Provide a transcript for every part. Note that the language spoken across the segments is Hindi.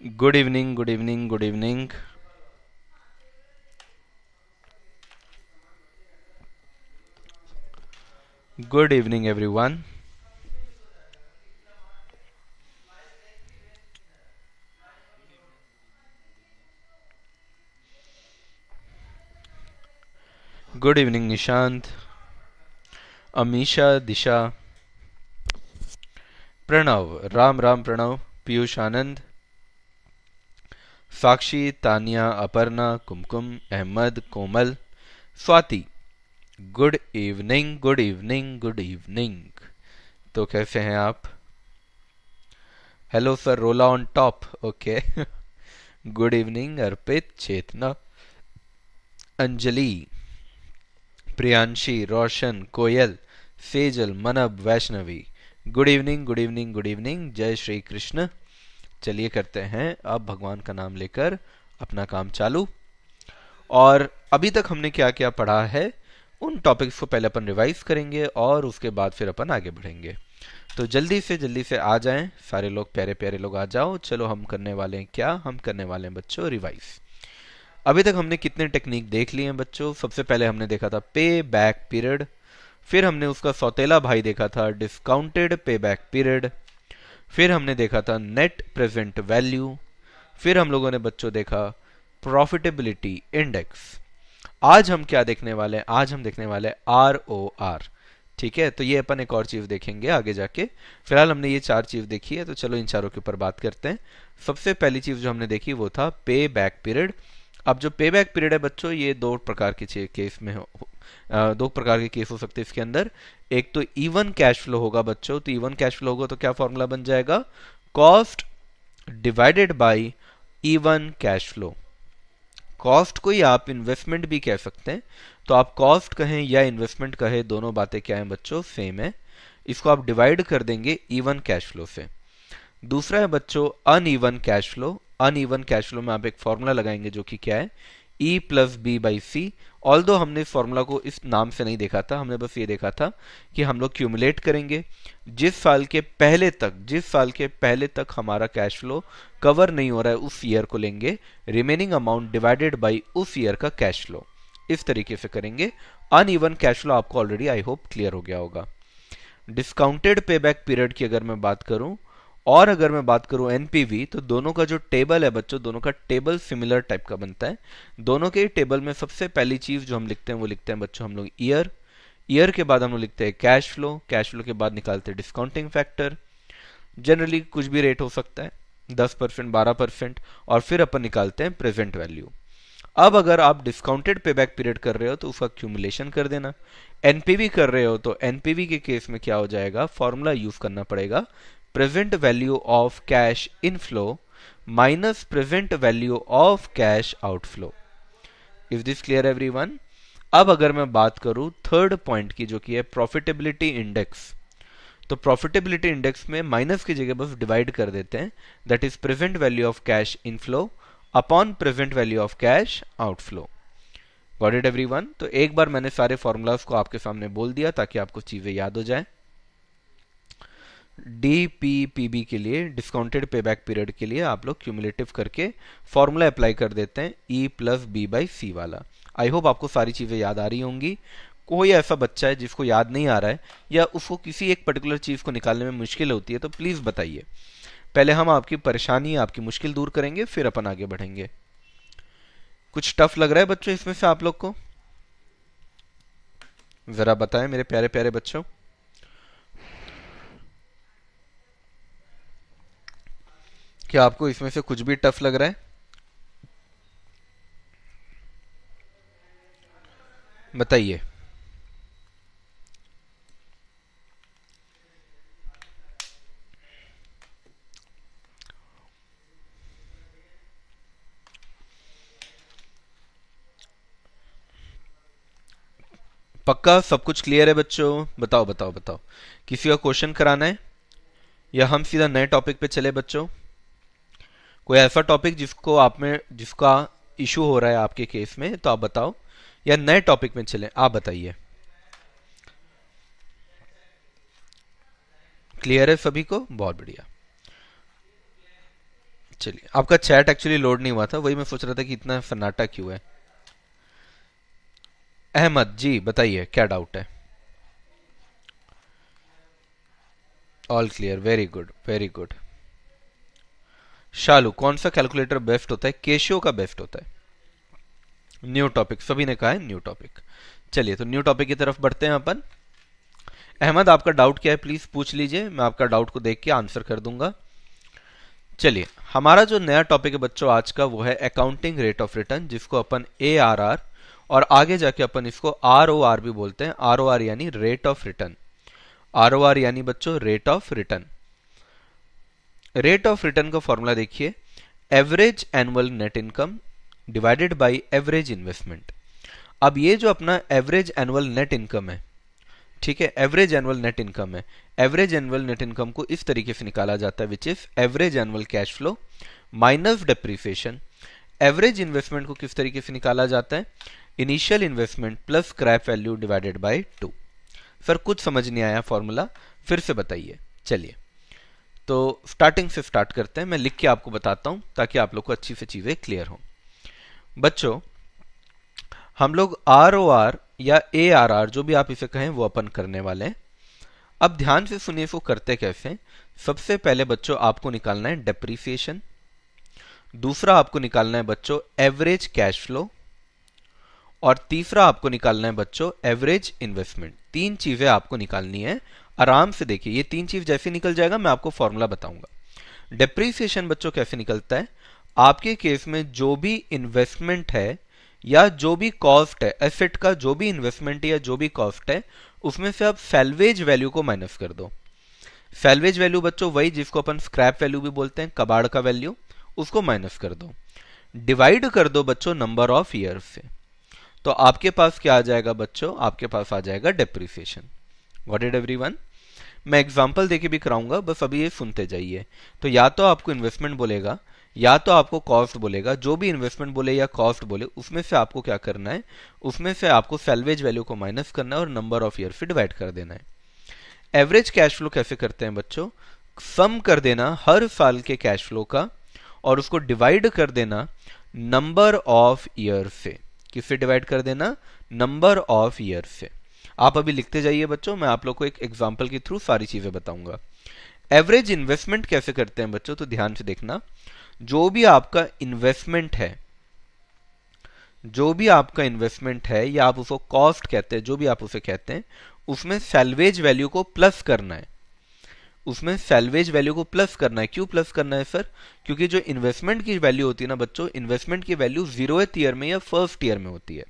Good evening, good evening, good evening. Good evening, everyone. Good evening, Nishant, Amisha, Disha, Pranav, Ram Ram Pranav, Piyush Anand, Sakshi, Tania, Aparna, Kumkum, Ahmad, Komal, Swati. Good evening, good evening, good evening. तो कैसे हैं आप? हेलो सर, रोला on top. Okay. Good evening Arpit, Chetna, Anjali, Priyanshi, Roshan, Koyal, Sejal, Manab, Vaishnavi. Good evening, good evening, good evening. जय श्री कृष्ण. चलिए करते हैं अब भगवान का नाम लेकर अपना काम चालू. और अभी तक हमने क्या क्या पढ़ा है उन टॉपिक्स को पहले अपन रिवाइज करेंगे और उसके बाद फिर अपन आगे बढ़ेंगे. तो जल्दी से आ जाएं सारे लोग, प्यारे प्यारे लोग आ जाओ. चलो हम करने वाले हैं क्या? हम करने वाले हैं बच्चों रिवाइज. अभी तक हमने कितने टेक्निक देख लिए हैं बच्चों? सबसे पहले हमने देखा था पे बैक पीरियड. फिर हमने उसका सौतेला भाई देखा था डिस्काउंटेड पे बैक पीरियड. फिर हमने देखा था नेट प्रेजेंट वैल्यू. फिर हम लोगों ने बच्चों देखा प्रॉफिटेबिलिटी इंडेक्स. आज हम क्या देखने वाले हैं? आज हम देखने वाले हैं ROR. ठीक है, तो ये अपन एक और चीज देखेंगे आगे जाके. फिलहाल हमने ये चार चीज देखी है, तो चलो इन चारों के ऊपर बात करते हैं. सबसे पहली चीज जो हमने देखी वो था पे बैक पीरियड. अब जो पे बैक पीरियड है बच्चों, ये दो प्रकार के केस में दो प्रकार के केस हो सकते हैं इसके अंदर. एक तो इवन कैश फ्लो होगा बच्चों. तो इवन कैश फ्लो होगा तो क्या फॉर्मूला बन जाएगा? Cost divided by even cash flow. Cost को ही आप इन्वेस्टमेंट भी कह सकते हैं. तो आप कॉस्ट कहें या इन्वेस्टमेंट कहें, दोनों बातें क्या हैं बच्चों? सेम है. इसको आप डिवाइड कर देंगे इवन कैश फ्लो से. दूसरा है बच्चों uneven cash flow. Uneven cash flow में आप एक फॉर्मूला लगाएंगे जो कि क्या है? E plus B by C. Although हमने इस फॉर्मूला को इस नाम से नहीं देखा था, हमने बस ये देखा था कि हम लोग क्यूमुलेट करेंगे जिस साल के पहले तक हमारा कैश फ्लो कवर नहीं हो रहा है उस ईयर को लेंगे, रिमेनिंग अमाउंट डिवाइडेड बाई उस ईयर का कैश फ्लो. इस तरीके से करेंगे. अनइवन कैश फ्लो आपको ऑलरेडी आई होप क्लियर हो गया होगा. डिस्काउंटेड पेबैक पीरियड की अगर मैं बात करूं और अगर मैं बात करूं एनपीवी, तो दोनों का जो टेबल है बच्चों, दोनों का टेबल सिमिलर टाइप का बनता है. दोनों के टेबल में सबसे पहली चीज जो हम लिखते हैं वो लिखते हैं बच्चों हम लोग ईयर. ईयर के बाद हम लोग लिखते हैं कैश फ्लो. कैश फ्लो के बाद निकालते हैं डिस्काउंटिंग फैक्टर. जनरली कुछ भी रेट हो सकता है, 10%, 12%. और फिर अपन निकालते हैं प्रेजेंट वैल्यू. अब अगर आप डिस्काउंटेड पेबैक पीरियड कर रहे हो तो उसका क्यूमुलेशन कर देना. एनपीवी कर रहे हो तो एनपीवी के केस में क्या हो जाएगा? फॉर्मूला यूज करना पड़ेगा present value of cash inflow minus present value of cash outflow. Is this clear everyone? अब अगर मैं बात करूं थर्ड पॉइंट की जो कि है प्रॉफिटेबिलिटी इंडेक्स, तो प्रॉफिटेबिलिटी इंडेक्स में माइनस की जगह बस डिवाइड कर देते हैं. That is present value of cash inflow upon present value of cash outflow. Got it everyone? तो एक बार मैंने सारे फॉर्मूलाज को आपके सामने बोल दिया ताकि आपको चीजें याद हो जाए. डीपीपीबी के लिए, डिस्काउंटेड पेबैक पीरियड के लिए आप लोग क्यूमुलेटिव करके फॉर्मूला अप्लाई कर देते हैं ई प्लस बी बाई सी वाला. आई होप आपको सारी चीजें याद आ रही होंगी. कोई ऐसा बच्चा है जिसको याद नहीं आ रहा है या उसको किसी एक पर्टिकुलर चीज को निकालने में मुश्किल होती है तो प्लीज बताइए. पहले हम आपकी परेशानी, आपकी मुश्किल दूर करेंगे, फिर अपन आगे बढ़ेंगे. कुछ टफ लग रहा है बच्चों इसमें से आप लोग को? जरा बताएं मेरे प्यारे प्यारे बच्चों. क्या आपको इसमें से कुछ भी टफ लग रहा है? बताइए. पक्का सब कुछ क्लियर है बच्चों? बताओ बताओ बताओ. किसी का क्वेश्चन कराना है या हम सीधा नए टॉपिक पे चले बच्चों? कोई ऐसा टॉपिक जिसको आप में, जिसका इशू हो रहा है आपके केस में, तो आप बताओ. या नए टॉपिक में चलें? आप बताइए. क्लियर है सभी को? बहुत बढ़िया. चलिए, आपका चैट एक्चुअली लोड नहीं हुआ था, वही मैं सोच रहा था कि इतना सन्नाटा क्यों है। अहमद जी बताइए क्या डाउट है। All clear, very good very good. Shalu, कौन सा कैलकुलेटर बेस्ट होता है? केशियो का बेस्ट होता है। न्यू टॉपिक, सभी ने कहा है न्यू टॉपिक। चलिए तो न्यू टॉपिक की तरफ बढ़ते हैं अपन। अहमद आपका डाउट क्या है प्लीज पूछ लीजिए, मैं आपका डाउट को देख के आंसर कर दूंगा। चलिए, हमारा जो नया टॉपिक है बच्चों आज का, वो है अकाउंटिंग रेट ऑफ रिटर्न, जिसको अपन ARR और आगे जाके अपन इसको ROR भी बोलते हैं। ROR यानी रेट ऑफ रिटर्न, ROR यानी बच्चों rate of return. Rate of return का फॉर्मूला देखिए, average annual net income divided by average investment. अब ये जो अपना एवरेज एनुअल नेट इनकम है, ठीक है, एवरेज एनुअल नेट इनकम है। एवरेज एनुअल नेट इनकम को इस तरीके से निकाला जाता है, which is average annual cash flow minus depreciation. Average investment को किस तरीके से निकाला जाता है? Initial investment plus scrap value divided by 2। Sir कुछ समझ नहीं आया फॉर्मूला, फिर से बताइए। चलिए तो स्टार्टिंग से स्टार्ट करते हैं, मैं लिख के आपको बताता हूं ताकि आप लोग को अच्छी से चीजें क्लियर हो। बच्चों, हम लोग ROR या ARR जो भी आप इसे कहें वो अपन करने वाले हैं। अब ध्यान से सुनिए, इसको करते कैसे। सबसे पहले बच्चों आपको निकालना है डेप्रीसिएशन, दूसरा आपको निकालना है बच्चों एवरेज कैश फ्लो, और तीसरा आपको निकालना है बच्चों एवरेज इन्वेस्टमेंट। तीन चीजें आपको निकालनी है। आराम से देखिए, ये तीन चीज जैसे निकल जाएगा मैं आपको फॉर्मूला बताऊंगा। डेप्रीसिएशन बच्चों कैसे निकलता है? आपके केस में जो भी इन्वेस्टमेंट है या जो भी कॉस्ट है एसेट का, जो भी इन्वेस्टमेंट है या जो भी कॉस्ट है, उसमें से आप सैल्वेज वैल्यू को माइनस कर दो। सैल्वेज वैल्यू बच्चों वही जिसको अपन स्क्रैप वैल्यू भी बोलते हैं, कबाड़ का वैल्यू, उसको माइनस कर दो। डिवाइड कर दो बच्चों नंबर ऑफ ईयर से, तो आपके पास क्या आ जाएगा बच्चों? आपके पास आ जाएगा डेप्रीसिएशन। Got it everyone? मैं एग्जांपल देके भी कराऊंगा, बस अभी ये सुनते जाइए। तो या तो आपको इन्वेस्टमेंट बोलेगा या तो आपको कॉस्ट बोलेगा। जो भी इन्वेस्टमेंट बोले या कॉस्ट बोले, उसमें से आपको क्या करना है? उसमें से आपको सैल्वेज वैल्यू को माइनस करना है और नंबर ऑफ ईयर से डिवाइड कर देना है। एवरेज कैश फ्लो कैसे करते हैं बच्चों? सम कर देना हर साल के कैश फ्लो का और उसको डिवाइड कर देना नंबर ऑफ ईयर से। किससे डिवाइड कर देना? नंबर ऑफ ईयर से। आप अभी लिखते जाइए बच्चों, मैं आप लोग को एक एग्जांपल के थ्रू सारी चीजें बताऊंगा। एवरेज इन्वेस्टमेंट कैसे करते हैं बच्चों? तो ध्यान से देखना, जो भी आपका इन्वेस्टमेंट है, जो भी आपका इन्वेस्टमेंट है या आप उसको कॉस्ट कहते हैं, जो भी आप उसे कहते हैं, उसमें सैल्वेज वैल्यू को प्लस करना है। उसमें सैल्वेज वैल्यू को प्लस करना है। क्यों प्लस करना है सर? क्योंकि जो इन्वेस्टमेंट की वैल्यू होती है ना बच्चों, इन्वेस्टमेंट की वैल्यू 0th ईयर में या फर्स्ट ईयर में होती है।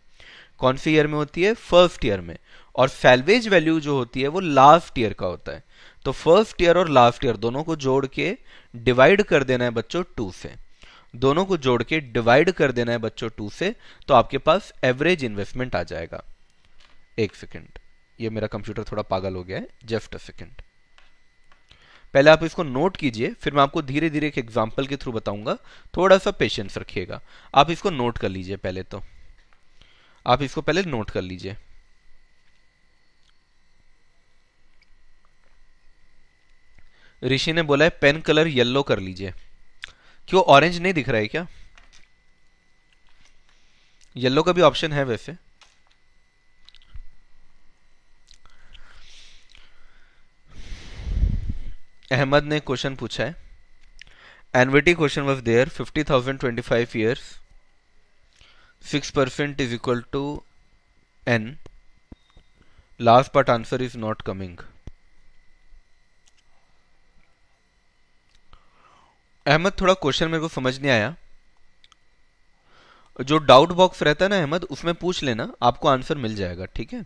कौन सी ईयर में होती है? फर्स्ट ईयर में। और सैल्वेज वैल्यू जो होती है वो लास्ट ईयर का होता है। तो फर्स्ट ईयर और लास्ट ईयर दोनों को जोड़ के डिवाइड कर देना है बच्चों 2 से। दोनों को जोड़ के डिवाइड कर देना है बच्चों 2 से, तो आपके पास एवरेज इन्वेस्टमेंट आ जाएगा। एक सेकेंड, ये मेरा कंप्यूटर थोड़ा पागल हो गया है, जस्ट अ सेकेंड। पहले आप इसको नोट कीजिए, फिर मैं आपको धीरे धीरे एक एग्जांपल के थ्रू बताऊंगा। थोड़ा सा पेशेंस रखिएगा। आप इसको नोट कर लीजिए पहले, तो आप इसको पहले नोट कर लीजिए। ऋषि ने बोला है पेन कलर येलो कर लीजिए। क्यों, ऑरेंज नहीं दिख रहा है क्या? येलो का भी ऑप्शन है वैसे। अहमद ने क्वेश्चन पूछा है, NVT question was there 50,000 25 years 6% is equal to n, last part answer is not coming। Ahmad थोड़ा क्वेश्चन मेरे को समझ नहीं आया। जो डाउट बॉक्स रहता है ना अहमद, उसमें पूछ लेना, आपको आंसर मिल जाएगा, ठीक है?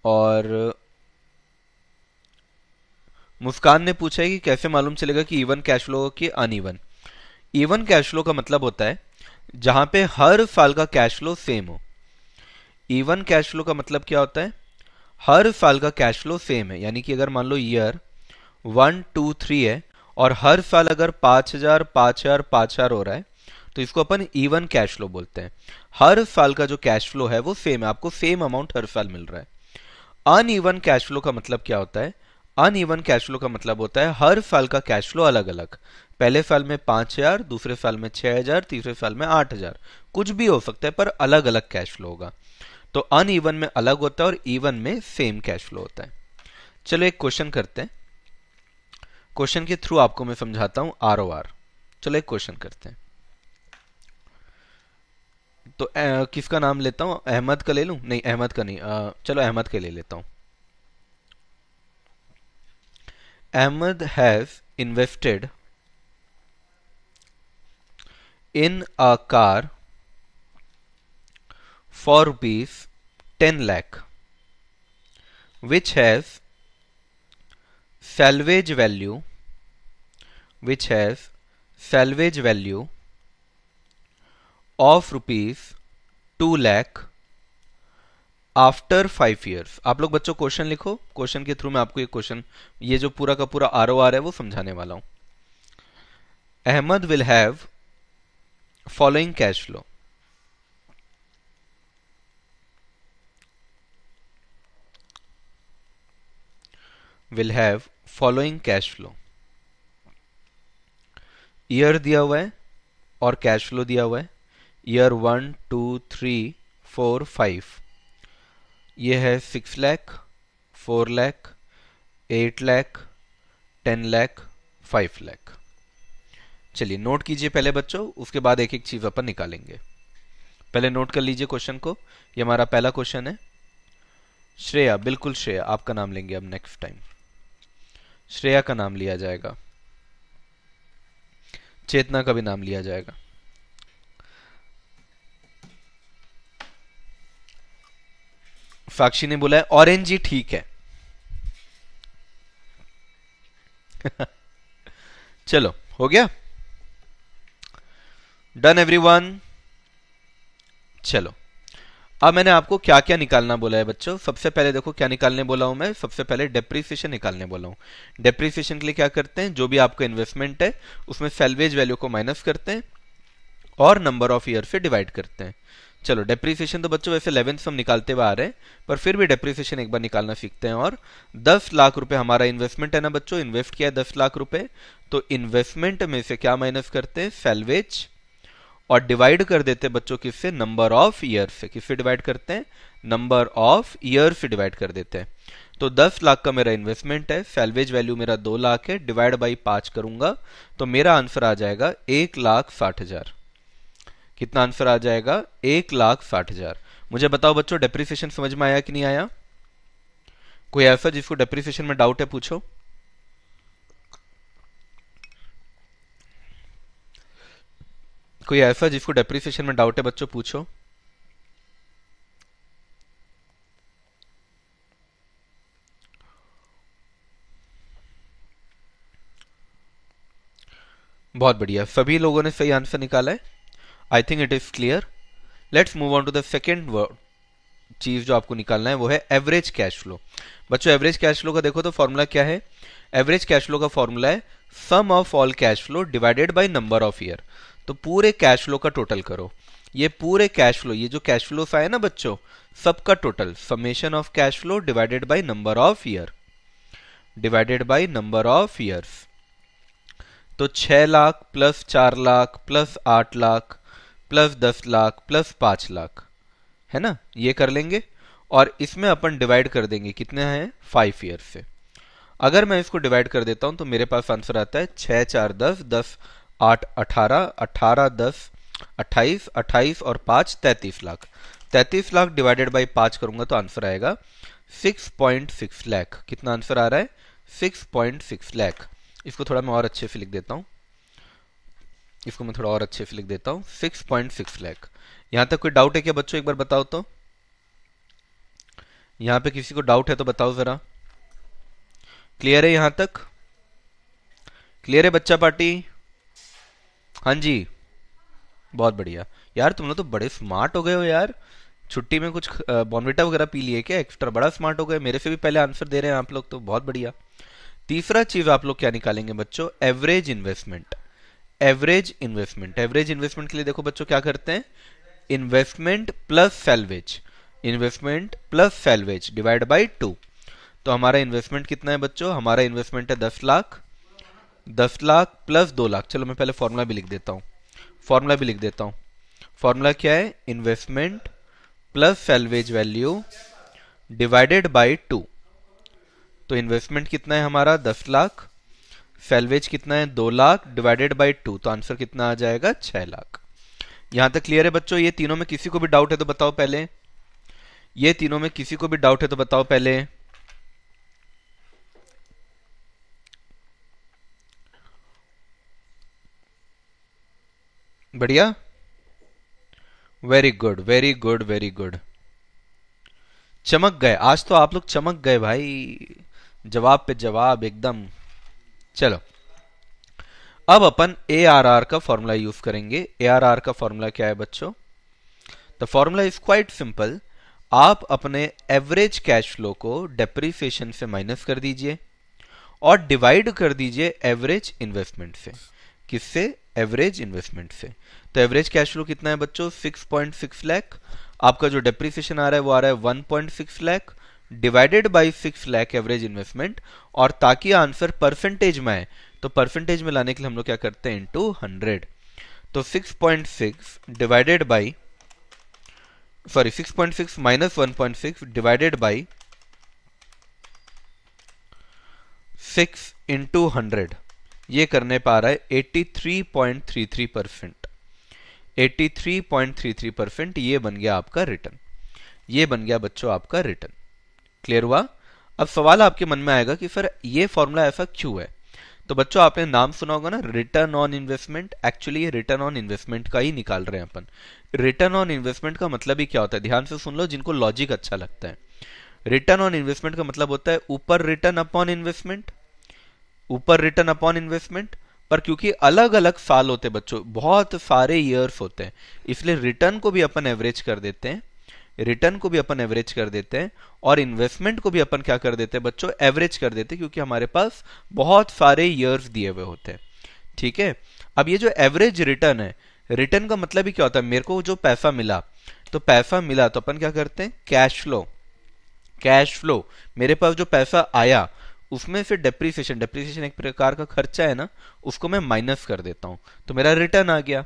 और मुस्कान ने पूछा है कि कैसे मालूम चलेगा कि इवन कैश फ्लो हो कि अनइवन। इवन कैश फ्लो का मतलब होता है जहां पे हर साल का कैश फ्लो सेम हो। इवन कैश फ्लो का मतलब क्या होता है? हर साल का कैश फ्लो सेम है। यानी कि अगर मान लो ईयर 1 2 3 है और हर साल अगर 5,000 5,000 5,000 हो रहा है, तो इसको अपन इवन कैश फ्लो बोलते हैं। हर साल का जो कैश फ्लो है वो सेम है, आपको सेम अमाउंट हर साल मिल रहा है। अनइवन कैश फ्लो का मतलब क्या होता है? अनइवन कैश फ्लो का मतलब होता है हर साल का कैश फ्लो अलग अलग। पहले साल में 5,000, दूसरे साल में 6,000, तीसरे साल में 8,000, कुछ भी हो सकता है पर अलग अलग कैश फ्लो होगा। तो अनइवन में अलग होता है और इवन में सेम कैश फ्लो होता है। चलो एक क्वेश्चन करते हैं, क्वेश्चन के थ्रू आपको मैं समझाता हूं आरओआर। चलो एक क्वेश्चन करते हैं। तो किसका नाम लेता हूं, अहमद का ले लूं? नहीं अहमद का नहीं, चलो अहमद के ले लेता हूं। Ahmad has invested in a car for rupees 10 lakh which has salvage value of rupees 2 lakh after 5 years। आप लोग बच्चों क्वेश्चन लिखो, क्वेश्चन के थ्रू मैं आपको ये क्वेश्चन, ये जो पूरा का पूरा आरओआर है वो समझाने वाला हूं। Ahmad will have following cash flow. Will have following cash flow. Year दिया हुआ है और कैश फ्लो दिया हुआ है। ईयर 1, 2, 3, 4, 5। ये है 6 लाख, 4 लाख, 8 लाख, 10 लाख, 5 लाख। चलिए नोट कीजिए पहले बच्चों, उसके बाद एक एक चीज अपन निकालेंगे। पहले नोट कर लीजिए क्वेश्चन को। ये हमारा पहला क्वेश्चन है। श्रेया, बिल्कुल श्रेया, आपका नाम लेंगे अब नेक्स्ट टाइम। श्रेया का नाम लिया जाएगा, चेतना का भी नाम लिया जाएगा। साक्षी ने बोला है ऑरेंज जी ठीक है। चलो हो गया, डन एवरीवन। चलो अब मैंने आपको क्या क्या निकालना बोला है बच्चों। सबसे पहले देखो क्या निकालने बोला हूं मैं, सबसे पहले डेप्रीसिएशन निकालने बोला हूं। डेप्रीसिएशन के लिए क्या करते हैं, जो भी आपका इन्वेस्टमेंट है उसमें सैल्वेज वैल्यू को माइनस करते हैं और नंबर ऑफ ईयर से डिवाइड करते हैं। चलो डेप्रीसिएशन तो बच्चों वैसे 11th हम निकालते हुए आ रहे हैं, पर फिर भी डेप्रीसिएशन एक बार निकालना सीखते हैं। और 10 लाख रुपए हमारा इन्वेस्टमेंट है ना बच्चों, इन्वेस्ट किया है 10 लाख रुपए, तो इन्वेस्टमेंट में से क्या माइनस करते हैं, सैल्वेज, और डिवाइड कर देते हैं बच्चों किससे, नंबर ऑफ ईयर से। किससे डिवाइड करते हैं, नंबर ऑफ ईयर से डिवाइड कर देते हैं। तो 10 लाख का मेरा इन्वेस्टमेंट है, सैल्वेज वैल्यू मेरा 2 लाख है, डिवाइड बाई 5 करूंगा तो मेरा आंसर आ जाएगा 1,60,000। कितना आंसर आ जाएगा, 1,60,000। मुझे बताओ बच्चों डेप्रीसिएशन समझ में आया कि नहीं आया? कोई ऐसा जिसको डेप्रीसिएशन में डाउट है पूछो। कोई ऐसा जिसको डेप्रीसिएशन में डाउट है बच्चों पूछो। बहुत बढ़िया, सभी लोगों ने सही आंसर निकाला है। I think it is clear. Let's move on to the second चीज जो आपको निकालना है, वो है एवरेज कैश फ्लो। बच्चों एवरेज कैश फ्लो का देखो तो फॉर्मूला क्या है। एवरेज कैश फ्लो का फॉर्मूला है sum of all cash flow divided by number of year. तो पूरे कैश फ्लो का टोटल करो। ये पूरे कैश फ्लो, ये जो कैश फ्लो आए ना बच्चों, सबका total summation of cash flow divided by number of year, divided by number of years. तो 6 lakh plus 4 lakh plus 8 lakh plus 10 lakh plus 5 lakh, है ना, ये कर लेंगे। और इसमें अपन डिवाइड कर देंगे कितने हैं, 5 ईयर से। अगर मैं इसको डिवाइड कर देता हूं तो मेरे पास आंसर आता है 6 4 10, 10 8 18, 18 10 28, 28 और 5 33 लाख। 33 लाख डिवाइडेड बाई 5 करूंगा तो आंसर आएगा 6.6 लाख। कितना आंसर आ रहा है, 6.6 लाख। इसको थोड़ा मैं और अच्छे से लिख देता हूं, 6.6 लाख। यहां तक कोई डाउट है क्या बच्चों, एक बार बताओ तो। यहां पे किसी को डाउट है तो बताओ जरा। क्लियर है यहां तक? क्लियर है बच्चा पार्टी? हाँ जी, बहुत बढ़िया। यार तुम लोग तो बड़े स्मार्ट हो गए हो यार। छुट्टी में कुछ बॉर्नविटा वगैरह पी लिए क्या एक्स्ट्रा? बड़ा स्मार्ट हो गए, मेरे से भी पहले आंसर दे रहे हैं आप लोग, तो बहुत बढ़िया। तीसरा चीज आप लोग क्या निकालेंगे बच्चों, average investment. Average investment, average investment के लिए देखो बच्चों क्या करते हैं, investment plus salvage, investment plus salvage divide by 2। तो हमारा इन्वेस्टमेंट कितना है बच्चों? हमारा इन्वेस्टमेंट है 10 लाख। 10 लाख प्लस 2 लाख। चलो मैं पहले फॉर्मूला भी लिख देता हूँ। फॉर्मूला क्या है? Investment plus salvage value divided by 2। तो इन्वेस्टमेंट कितना है हमारा? 10 लाख। सैलवेज कितना है? 2 लाख डिवाइडेड बाई 2। तो आंसर कितना आ जाएगा? 6 लाख। यहां तक क्लियर है बच्चों? ये तीनों में किसी को भी डाउट है तो बताओ पहले। ये तीनों में किसी को भी डाउट है तो बताओ पहले। बढ़िया, very good very good very good. चमक गए आज तो आप लोग, चमक गए भाई, जवाब पे जवाब एकदम। चलो अब अपन ARR का फॉर्मूला यूज करेंगे। ARR का फॉर्मूला क्या है बच्चों? The formula is quite simple. आप अपने एवरेज कैश फ्लो को डेप्रिसिएशन से माइनस कर दीजिए और डिवाइड कर दीजिए एवरेज इन्वेस्टमेंट से। किससे? एवरेज इन्वेस्टमेंट से। तो एवरेज कैश फ्लो कितना है बच्चों? 6.6 लाख। आपका जो डेप्रिसिएशन आ रहा है वो आ रहा है 1.6 lakh divided by 6 lakh average investment. और ताकि आंसर परसेंटेज में आए तो परसेंटेज में लाने के लिए हम लोग क्या करते हैं? इंटू 100। तो 6.6 divided by, sorry 6.6 minus 1.6 divided by 6 into 100, ये करने पा रहा है 83.33%। 83.33% ये बन गया आपका रिटर्न। ये बन गया बच्चों आपका रिटर्न। क्लियर हुआ? अब सवाल आपके मन में आएगा कि सर ये फॉर्मूला ऐसा क्यों है? तो बच्चों आपने नाम सुना होगा ना, रिटर्न ऑन इन्वेस्टमेंट। एक्चुअली ये रिटर्न ऑन इन्वेस्टमेंट का ही निकाल रहे हैं अपन। रिटर्न ऑन इन्वेस्टमेंट का मतलब ही क्या होता है? ध्यान से सुन लो जिनको लॉजिक अच्छा लगता है। रिटर्न ऑन इन्वेस्टमेंट का मतलब होता है ऊपर रिटर्न अपॉन इन्वेस्टमेंट, ऊपर रिटर्न अपॉन इन्वेस्टमेंट। पर क्योंकि अलग अलग साल होते हैं बच्चों, बहुत सारे ईयर्स होते हैं, इसलिए रिटर्न को भी अपन एवरेज कर देते हैं। रिटर्न को भी अपन एवरेज कर देते हैं और इन्वेस्टमेंट को भी अपन क्या कर देते हैं बच्चों? एवरेज कर देते हैं, क्योंकि हमारे पास बहुत सारे ईयर्स दिए हुए होते हैं। ठीक है। अब ये जो एवरेज रिटर्न है, रिटर्न का मतलब ही क्या होता है? मेरे को जो पैसा मिला, तो पैसा मिला तो अपन क्या करते हैं? Cash flow. कैश फ्लो, मेरे पास जो पैसा आया उसमें से डेप्रिसिएशन, डेप्रिसिएशन एक प्रकार का खर्चा है ना, उसको मैं माइनस कर देता हूं, तो मेरा रिटर्न आ गया।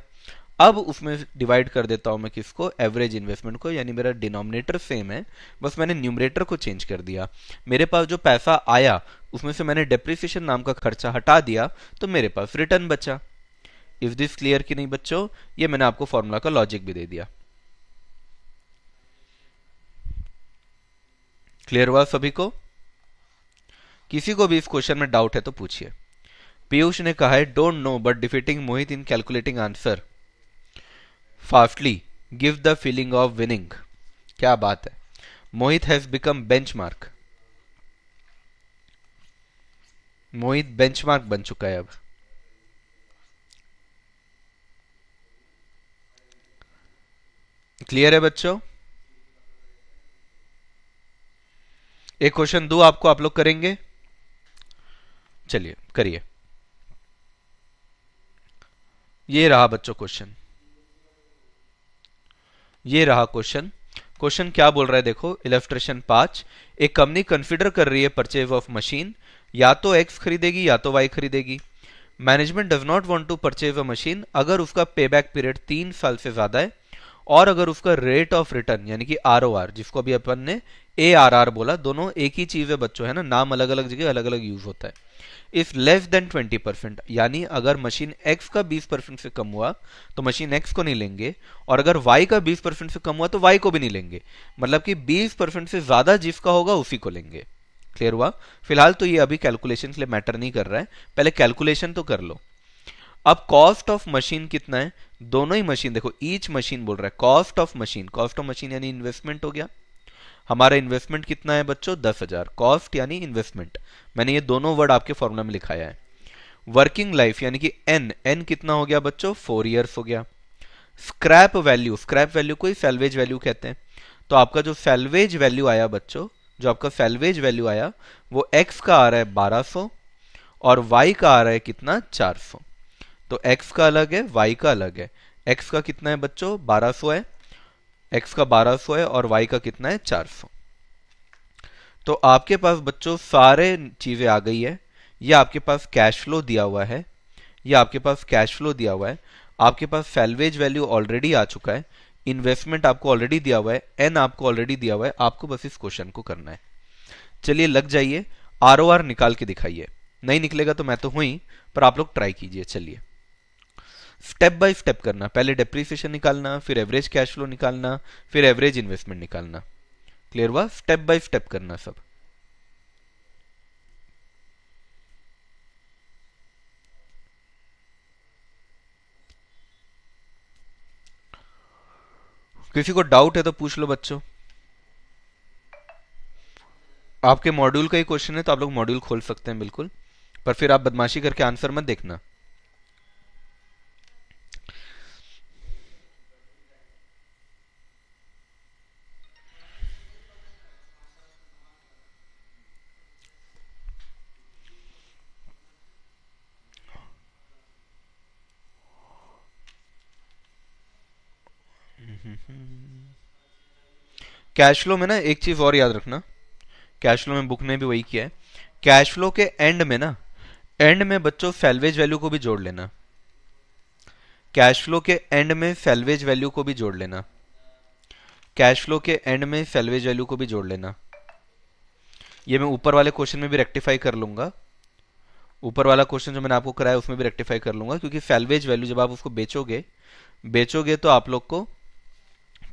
अब उसमें डिवाइड कर देता हूं मैं किसको? एवरेज इन्वेस्टमेंट को। यानी मेरा डिनोमिनेटर सेम है, बस मैंने न्यूमरेटर को चेंज कर दिया। मेरे पास जो पैसा आया उसमें से मैंने डेप्रिसिएशन नाम का खर्चा हटा दिया, तो मेरे पास रिटर्न बचा। इज दिस क्लियर कि नहीं बच्चों? ये मैंने आपको फॉर्मूला का लॉजिक भी दे दिया। क्लियर हुआ सभी को? किसी को भी इस क्वेश्चन में डाउट है तो पूछिए। पीयूष ने कहा है don't know but defeating Mohit in calculating answer fastly give the feeling of winning. क्या बात है, Mohit has become benchmark. Mohit benchmark बन चुका है अब। क्लियर है बच्चों? एक क्वेश्चन दो आपको, आप लोग करेंगे? चलिए करिए। ये रहा बच्चों क्वेश्चन, ये रहा क्वेश्चन। क्वेश्चन क्या बोल रहा है देखो, इलस्ट्रेशन 5। एक कंपनी कंसिडर कर रही है परचेज ऑफ मशीन, या तो एक्स खरीदेगी या तो वाई खरीदेगी। Management does not want to purchase a machine अगर उसका पे बैक पीरियड 3 साल से ज्यादा है और अगर उसका रेट ऑफ रिटर्न यानी कि ROR, जिसको अभी अपन ने ARR बोला, दोनों एक ही चीज है बच्चों, है ना, नाम अलग अलग जगह अलग अलग यूज होता है। इफ लेस देन 20%, यानी अगर मशीन X का 20% से कम हुआ तो मशीन X को नहीं लेंगे, और अगर Y का 20% से कम हुआ तो Y को भी नहीं लेंगे। मतलब कि 20% से ज्यादा जिसका होगा उसी को लेंगे। क्लियर हुआ? फिलहाल तो ये अभी कैलकुलेशन के लिए मैटर नहीं कर रहा है, पहले कैलकुलेशन तो कर लो। अब कॉस्ट ऑफ मशीन कितना है? दोनों ही मशीन देखो, ईच मशीन बोल रहा है cost of machine. Cost of machine यानी इन्वेस्टमेंट हो गया। हमारा इन्वेस्टमेंट कितना है बच्चों? 10,000। कॉस्ट यानी इन्वेस्टमेंट, मैंने ये दोनों वर्ड आपके फॉर्मूला में लिखाया है। वर्किंग लाइफ यानी कि एन कितना हो गया बच्चों? 4 इयर्स हो गया। स्क्रैप वैल्यू, स्क्रैप वैल्यू को ही सैल्वेज वैल्यू कहते हैं। तो आपका जो सैल्वेज वैल्यू आया बच्चों, जो आपका सैल्वेज वैल्यू आया वो एक्स का आ रहा है 1200 और वाई का आ रहा है कितना? 400। तो x का अलग है, y का अलग है। x का कितना है बच्चों? 1200 है। x का 1200 है और y का कितना है? 400। तो आपके पास बच्चों सारे चीजें आ गई है। ये आपके पास कैश फ्लो दिया हुआ है, ये आपके पास कैश फ्लो दिया हुआ है, आपके पास सैलवेज वैल्यू ऑलरेडी आ चुका है, इन्वेस्टमेंट आपको ऑलरेडी दिया हुआ है, एन आपको ऑलरेडी दिया हुआ है, आपको बस इस क्वेश्चन को करना है। चलिए लग जाइए, आरओआर निकाल के दिखाइए। नहीं निकलेगा तो मैं तो हुई, पर आप लोग ट्राई कीजिए। चलिए स्टेप बाय स्टेप करना, पहले डेप्रीसिएशन निकालना, फिर एवरेज कैश फ्लो निकालना, फिर एवरेज इन्वेस्टमेंट निकालना। क्लियर हुआ? स्टेप बाय स्टेप करना सब। किसी को डाउट है तो पूछ लो बच्चों। आपके मॉड्यूल का ही क्वेश्चन है तो आप लोग मॉड्यूल खोल सकते हैं बिल्कुल, पर फिर आप बदमाशी करके आंसर मत देखना। कैश फ्लो में ना एक चीज और याद रखना, कैश फ्लो में बुक ने भी वही किया है। कैश फ्लो के एंड में ना, एंड में बच्चों सैलवेज वैल्यू को भी जोड़ लेना। कैश फ्लो के एंड में सैलवेज वैल्यू को भी जोड़ लेना। कैश फ्लो के एंड में सैलवेज वैल्यू को भी जोड़ लेना। ये मैं ऊपर वाले क्वेश्चन में भी रेक्टिफाई कर लूंगा, ऊपर वाला क्वेश्चन जो मैंने आपको कराया उसमें भी रेक्टिफाई कर लूंगा, क्योंकि सैलवेज वैल्यू जब आप उसको बेचोगे बेचोगे तो आप लोग को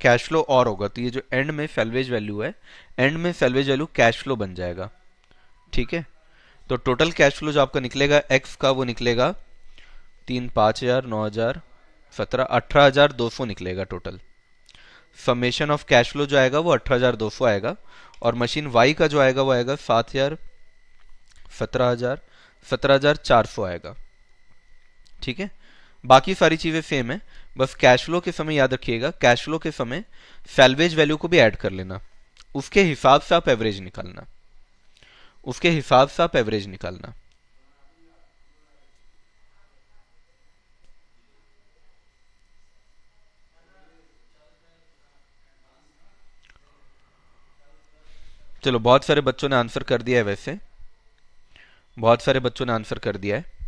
कैश फ्लो और होगा। तो ये जो एंड में सैलवेज वैल्यू है, एंड में सैलवेज वैल्यू कैश फ्लो बन जाएगा। ठीक है, तो टोटल कैश फ्लो जो आपका निकलेगा एक्स का, वो निकलेगा 3, 5,000, 9,000, 17, 18,200 निकलेगा total. Summation of cash flow जो आएगा वो 18,200 आएगा, और मशीन वाई का जो आएगा वो आएगा 7,000, 17,000, 17,400 आएगा। ठीक है, बाकी सारी चीजें सेम है, बस कैश फ्लो के समय याद रखिएगा, कैश फ्लो के समय सैलवेज वैल्यू को भी ऐड कर लेना, उसके हिसाब से आप एवरेज निकालना, उसके हिसाब से आप एवरेज निकालना। चलो बहुत सारे बच्चों ने आंसर कर दिया है, वैसे बहुत सारे बच्चों ने आंसर कर दिया है।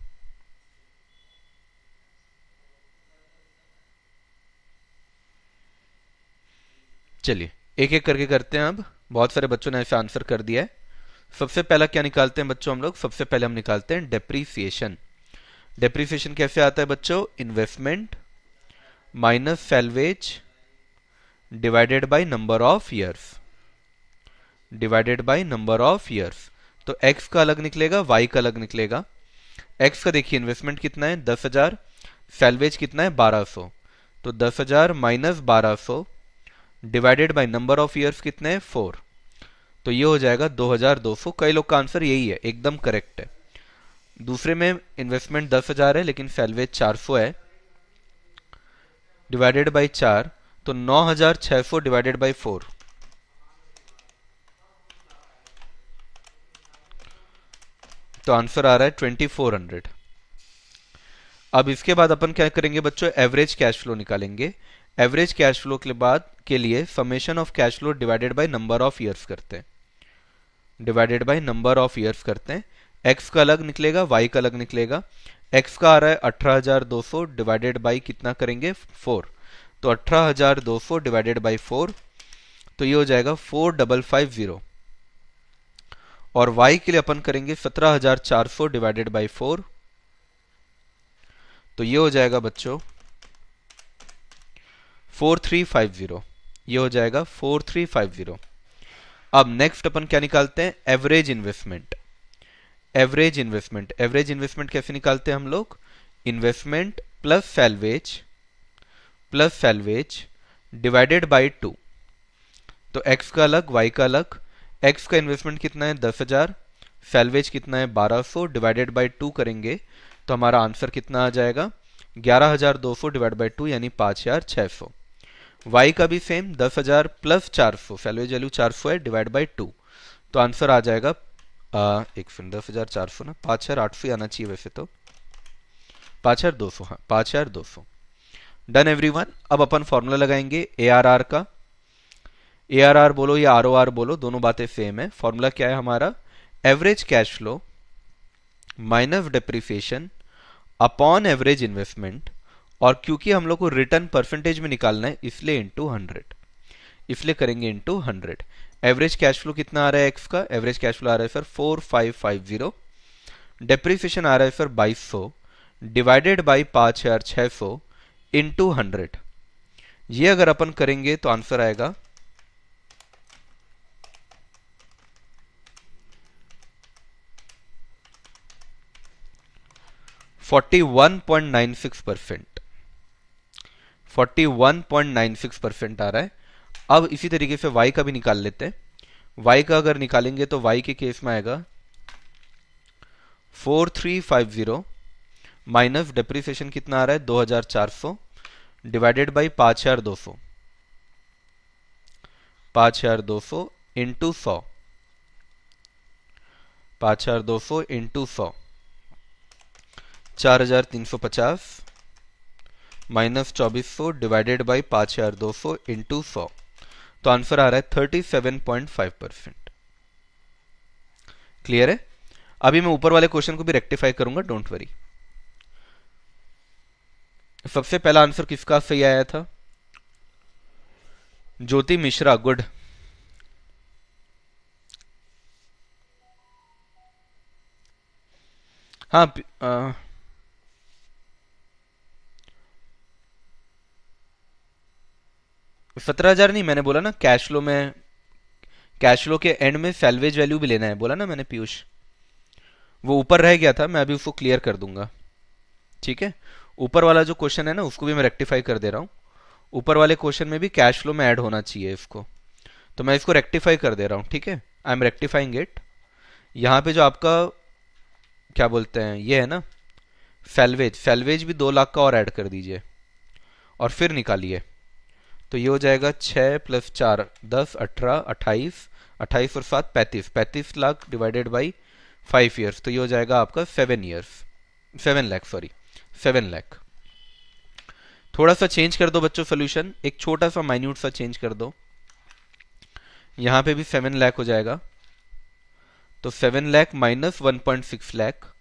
चलिए एक एक करके करते हैं अब। बहुत सारे बच्चों ने ऐसा आंसर कर दिया है। सबसे पहला क्या निकालते हैं बच्चों हम लोग? सबसे पहले हम निकालते हैं डेप्रीसिएशन। डेप्रीसिएशन कैसे आता है बच्चों? Investment minus salvage divided by number of years, divided by number of years. तो x का अलग निकलेगा, y का अलग निकलेगा। x का देखिए इन्वेस्टमेंट कितना है 10,000, सैलवेज कितना है 1,200, तो 10,000 minus 1,200 divided by number of years कितने हैं 4, तो ये हो जाएगा 2,200। कई लोग का आंसर यही है, एकदम करेक्ट है। दूसरे में इन्वेस्टमेंट 10,000 है लेकिन सैलवेज 400 है, डिवाइडेड बाय 4, तो 9,600 डिवाइडेड बाय 4, तो आंसर आ रहा है 2,400। अब इसके बाद अपन क्या करेंगे बच्चों? एवरेज कैश फ्लो निकालेंगे। एवरेज कैश फ्लो के बाद के लिए summation of cash flow divided by number of years करते हैं, divided by number of years करते हैं। एक्स का अलग निकलेगा, वाई का अलग निकलेगा। एक्स का आ रहा है 18,200 डिवाइडेड बाई कितना करेंगे 4, तो 18,200 डिवाइडेड बाई 4, तो ये हो जाएगा 4,550। और y के लिए अपन करेंगे 17,400 डिवाइडेड बाई 4, तो ये हो जाएगा बच्चों 4,350, ये हो जाएगा 4,350। अब नेक्स्ट अपन क्या निकालते हैं? Average investment. Average investment, average investment कैसे निकालते हैं हम लोग? Investment plus salvage divided by 2, तो x का अलग y का अलग। x का इन्वेस्टमेंट कितना है 10,000, सैलवेज कितना है 1,200 डिवाइडेड बाई 2 करेंगे तो हमारा आंसर कितना आ जाएगा 11,200 डिवाइड बाई 2 यानी 5,600। y का भी सेम 10,000 प्लस 400, सैलवेज वैल्यू 400 है, डिवाइड बाई 2, तो आंसर आ जाएगा एक सेकंड 10,400 ना 5,800 आना चाहिए वैसे तो 5,200, हाँ 5,200। Done everyone. अब अपन फॉर्मूला लगाएंगे ARR का। ARR बोलो या ROR बोलो, दोनों बातें सेम है। फॉर्मूला क्या है हमारा? Average cash flow minus depreciation upon average investment, और क्योंकि हम लोग को रिटर्न परसेंटेज में निकालना है इसलिए इंटू 100, इसलिए करेंगे इंटू 100। एवरेज कैश फ्लो कितना आ रहा है एक्स का? एवरेज कैश फ्लो आ रहा है सर 4550। डेप्रीसिएशन आ रहा है सर 2200 डिवाइडेड बाई 5600 इंटू 100। ये अगर अपन करेंगे तो आंसर आएगा 41.96%। 41.96% आ रहा है। अब इसी तरीके से y का भी निकाल लेते हैं। y का अगर निकालेंगे तो y के केस में आएगा 4350 माइनस डेप्रिसिएशन कितना आ रहा है 2400 divided by 5200, 5200 into 100, 5200 into 100 4350 minus 2400 divided by 5200 into 100, तो आंसर आ रहा है 37.5%। क्लियर है? अभी मैं ऊपर वाले क्वेश्चन को भी रेक्टिफाई करूंगा, डोंट वरी। सबसे पहला आंसर किसका सही आया था? ज्योति मिश्रा, गुड। हाँ 17,000 नहीं, मैंने बोला ना कैश फ्लो में, कैश फ्लो के एंड में सैल्वेज वैल्यू भी लेना है, बोला ना मैंने पीयूष। वो ऊपर रह गया था, मैं अभी उसको क्लियर कर दूंगा। ठीक है, ऊपर वाला जो क्वेश्चन है ना उसको भी मैं रेक्टिफाई कर दे रहा हूँ। ऊपर वाले क्वेश्चन में भी कैश फ्लो में ऐड होना चाहिए इसको, तो मैं इसको रेक्टिफाई कर दे रहा हूँ। ठीक है, आई एम रेक्टिफाइंग इट। यहाँ पे जो आपका क्या बोलते हैं ये है ना सैल्वेज, सैल्वेज भी 2 लाख का और ऐड कर दीजिए और फिर निकालिए। तो ये हो जाएगा 6 प्लस 4 10 18 28, 28 और 7 35, 35 लाख डिवाइडेड बाई 5 ईयर्स, तो ये हो जाएगा आपका 7 ईयर्स, 7 लाख, सॉरी 7 लाख। थोड़ा सा चेंज कर दो बच्चों सोल्यूशन, एक छोटा सा माइन्यूट सा चेंज कर दो। यहां पे भी 7 लाख हो जाएगा, तो 7 lakh minus 1.6 lakh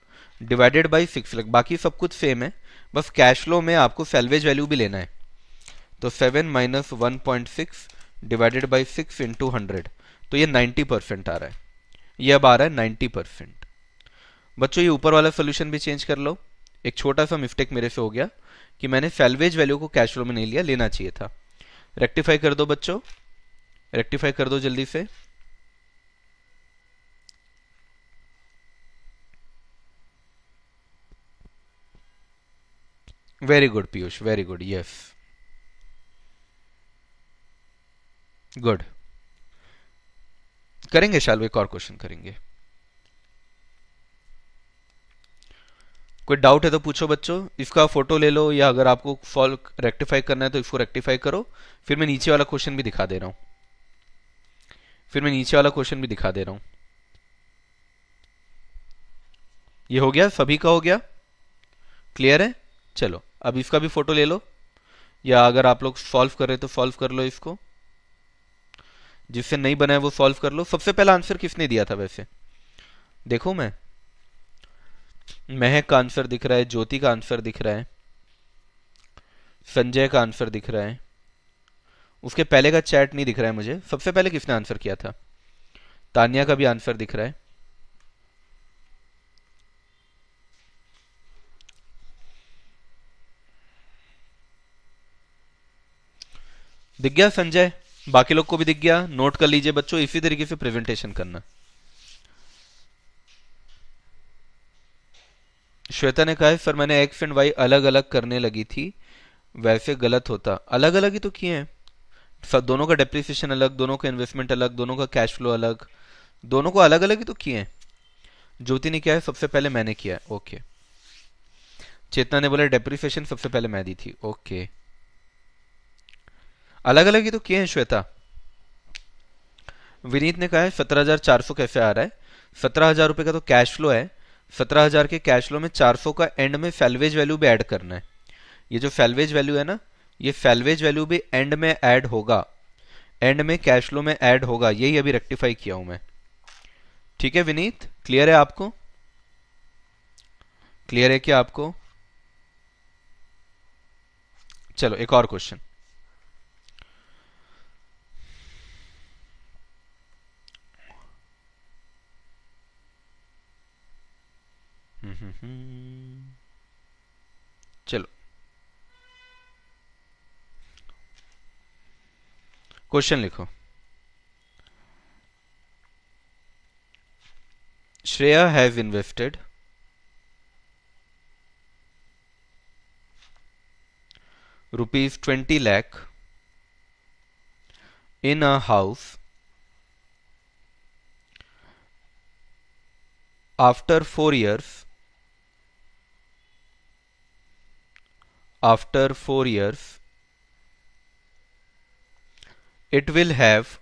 divided by 6 lakh, बाकी सब कुछ सेम है, बस कैश फ्लो में आपको सैल्वेज वैल्यू भी लेना है। तो 7 माइनस 1.6 डिवाइडेड बाई 6 इंटू 100, तो ये 90% आ रहा है। ये अब आ रहा है 90%। बच्चों ये ऊपर वाला सोल्यूशन भी चेंज कर लो। एक छोटा सा मिस्टेक मेरे से हो गया कि मैंने सैल्वेज वैल्यू को कैश फ्लो में नहीं लिया, लेना चाहिए था। रेक्टिफाई कर दो बच्चों, रेक्टिफाई कर दो जल्दी से। Very good Piyush, very good, yes good. करेंगे शाल, एक और क्वेश्चन करेंगे। कोई डाउट है तो पूछो बच्चों, इसका फोटो ले लो, या अगर आपको सॉल्व रेक्टिफाई करना है तो इसको रेक्टिफाई करो। फिर मैं नीचे वाला क्वेश्चन भी दिखा दे रहा हूं, फिर मैं नीचे वाला क्वेश्चन भी दिखा दे रहा हूं। ये हो गया, सभी का हो गया, क्लियर है? चलो अब इसका भी फोटो ले लो, या अगर आप लोग सॉल्व कर रहे तो सॉल्व कर लो इसको, जिससे नहीं बना है वो सॉल्व कर लो। सबसे पहला आंसर किसने दिया था वैसे? देखो मैं, महक का आंसर दिख रहा है, ज्योति का आंसर दिख रहा है, संजय का आंसर दिख रहा है। उसके पहले का चैट नहीं दिख रहा है मुझे। सबसे पहले किसने आंसर किया था? तानिया का भी आंसर दिख रहा है। दिख गया संजय? बाकी लोग को भी दिख गया? नोट कर लीजिए बच्चों, इसी तरीके से प्रेजेंटेशन करना। श्वेता ने कहा है सर मैंने एक्स एंड वाई अलग अलग करने लगी थी, वैसे गलत होता? अलग अलग ही तो किए हैं सब, दोनों का डेप्रिसिएशन अलग, दोनों का इन्वेस्टमेंट अलग, दोनों का कैश फ्लो अलग, दोनों को अलग अलग ही तो किए हैं। ज्योति ने क्या है, सबसे पहले मैंने किया है, ओके। चेतना ने बोला डेप्रिसिएशन सबसे पहले मैं दी थी, ओके। अलग अलग ही तो किए हैं श्वेता। विनीत ने कहा है 17,400 कैसे आ रहा है? 17,000 रुपए का तो कैश फ्लो है, 17,000 के कैश फ्लो में 400 का एंड में सैल्वेज वैल्यू भी ऐड करना है। ये जो सैल्वेज वैल्यू है ना, ये सैल्वेज वैल्यू भी एंड में ऐड होगा। एंड में कैश फ्लो में ऐड होगा, यही अभी रेक्टिफाई किया हूं मैं। ठीक है विनीत, क्लियर है आपको? क्लियर है क्या आपको? चलो एक और क्वेश्चन। चलो क्वेश्चन लिखो। Shreya have invested ₹20 lakh in a house after 4 years. After 4 years, it will have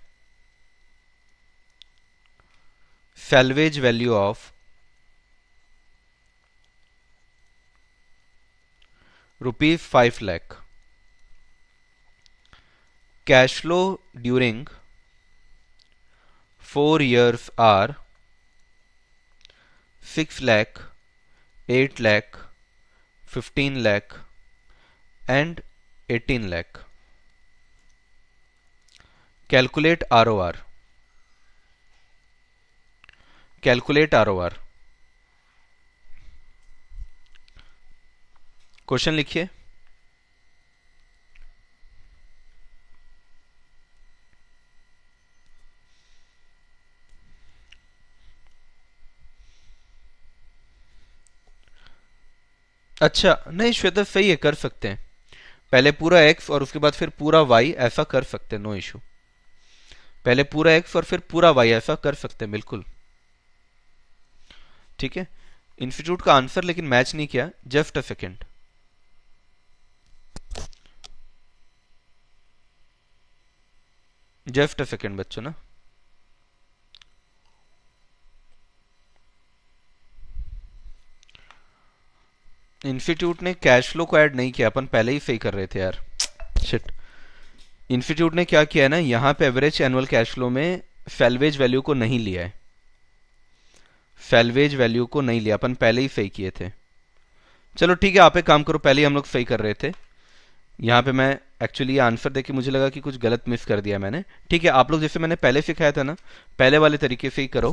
salvage value of ₹5 lakh. Cash flow during 4 years are 6 lakh, 8 lakh, 15 lakh and 18 lakh. Calculate ROR. Calculate ROR. Question लिखिए। अच्छा नहीं श्वेता, सही है, कर सकते हैं। पहले पूरा एक्स और उसके बाद फिर पूरा वाई, ऐसा कर सकते हैं, नो इशू। पहले पूरा एक्स और फिर पूरा वाई, ऐसा कर सकते हैं बिल्कुल। ठीक है, इंस्टीट्यूट का आंसर लेकिन मैच नहीं किया, just a second. Just a second बच्चों ना। इंस्टीट्यूट ने कैश फ्लो को ऐड नहीं किया, अपन पहले ही सही कर रहे थे यार, शिट। इंस्टीट्यूट ने क्या किया है ना, यहां पे एवरेज एनुअल कैश फ्लो में सैल्वेज वैल्यू को नहीं लिया है। सैल्वेज वैल्यू को नहीं लिया, अपन पहले ही सही किए थे। चलो ठीक है, आप एक काम करो, पहले ही हम लोग सही कर रहे थे। यहाँ पे मैं एक्चुअली ये आंसर देके मुझे लगा कि कुछ गलत मिस कर दिया मैंने। ठीक है, आप लोग जैसे मैंने पहले सिखाया था ना, पहले वाले तरीके से ही करो,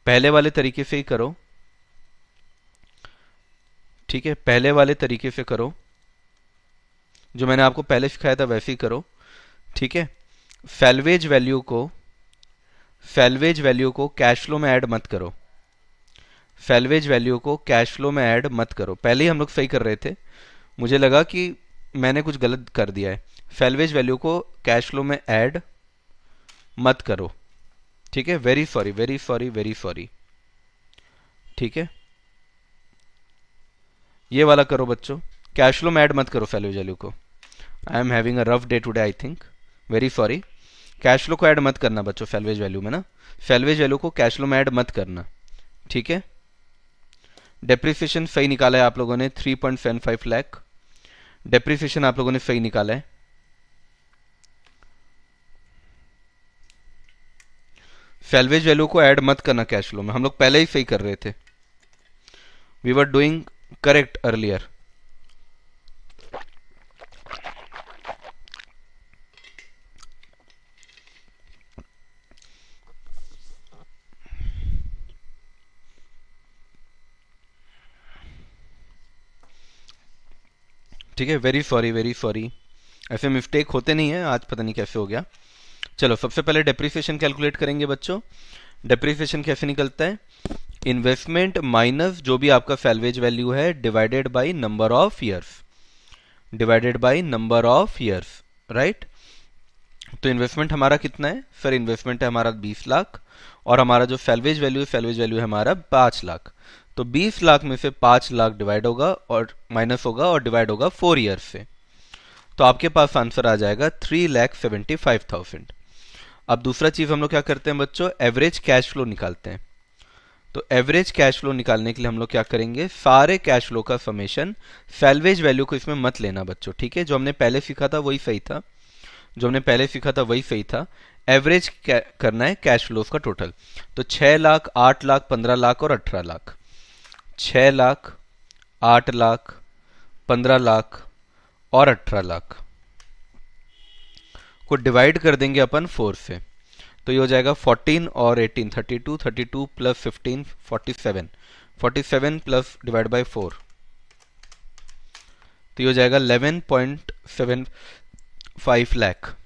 पहले वाले तरीके से ही करो। ठीक है, पहले वाले तरीके से करो, जो मैंने आपको पहले सिखाया था वैसे ही करो। ठीक है, सैल्वेज वैल्यू को कैश फ्लो में ऐड मत करो। सैल्वेज वैल्यू को कैश फ्लो में ऐड मत करो, पहले ही हम लोग सही कर रहे थे, मुझे लगा कि मैंने कुछ गलत कर दिया है। सैल्वेज वैल्यू को कैश फ्लो में ऐड मत करो। ठीक है, very sorry very sorry very sorry. ठीक है, ये वाला करो बच्चों, कैश फ्लो में ऐड मत करो सैल्वेज वैल्यू को। I am having a rough day today I think, very sorry. Cash flow को ऐड मत करना बच्चों सैल्वेज वैल्यू में ना, सैल्वेज वैल्यू को कैश फ्लो में ऐड मत करना। ठीक है, डेप्रिसिएशन सही निकाला है आप लोगों ने, 3.75 लाख डेप्रिसिएशन आप लोगों ने सही निकाला है। सैल्वेज वैल्यू को ऐड मत करना कैश फ्लो में, हम लोग पहले ही सही कर रहे थे, we were doing correct earlier. ठीक है, वेरी सॉरी वेरी सॉरी, ऐसे मिस्टेक होते नहीं है, आज पता नहीं कैसे हो गया। चलो सबसे पहले डेप्रिसिएशन कैलकुलेट करेंगे बच्चों। डेप्रिसिएशन कैसे निकलता है, इन्वेस्टमेंट माइनस जो भी आपका सैल्वेज वैल्यू है divided by number of years, divided by number of years, right. तो इन्वेस्टमेंट हमारा कितना है सर, इन्वेस्टमेंट है हमारा 20 लाख और हमारा जो सैल्वेज वैल्यू है, सैल्वेज वैल्यू है हमारा 5 लाख। तो 20 लाख में से 5 लाख डिवाइड होगा और माइनस होगा और डिवाइड होगा 4 ईयर्स से, तो आपके पास आंसर आ जाएगा 3,75,000। अब दूसरा चीज हम लोग क्या करते हैं बच्चों, एवरेज कैश फ्लो निकालते हैं। तो एवरेज कैश फ्लो निकालने के लिए हम लोग क्या करेंगे, सारे कैश फ्लो का समेशन, सैल्वेज वैल्यू को इसमें मत लेना बच्चों, ठीक है, जो हमने पहले सीखा था वही सही था। जो हमने पहले सीखा था वही सही था। एवरेज करना है कैश फ्लोज का टोटल। तो 6 लाख, 8 लाख, 15 लाख और 18 लाख। 6 लाख, 8 लाख, 15 लाख और 18 लाख को डिवाइड कर देंगे अपन 4 से। तो ये हो जाएगा 14 और 18, 32, 32 प्लस 15, 47, 47 प्लस डिवाइड बाई 4, तो ये हो जाएगा 11.75 लाख।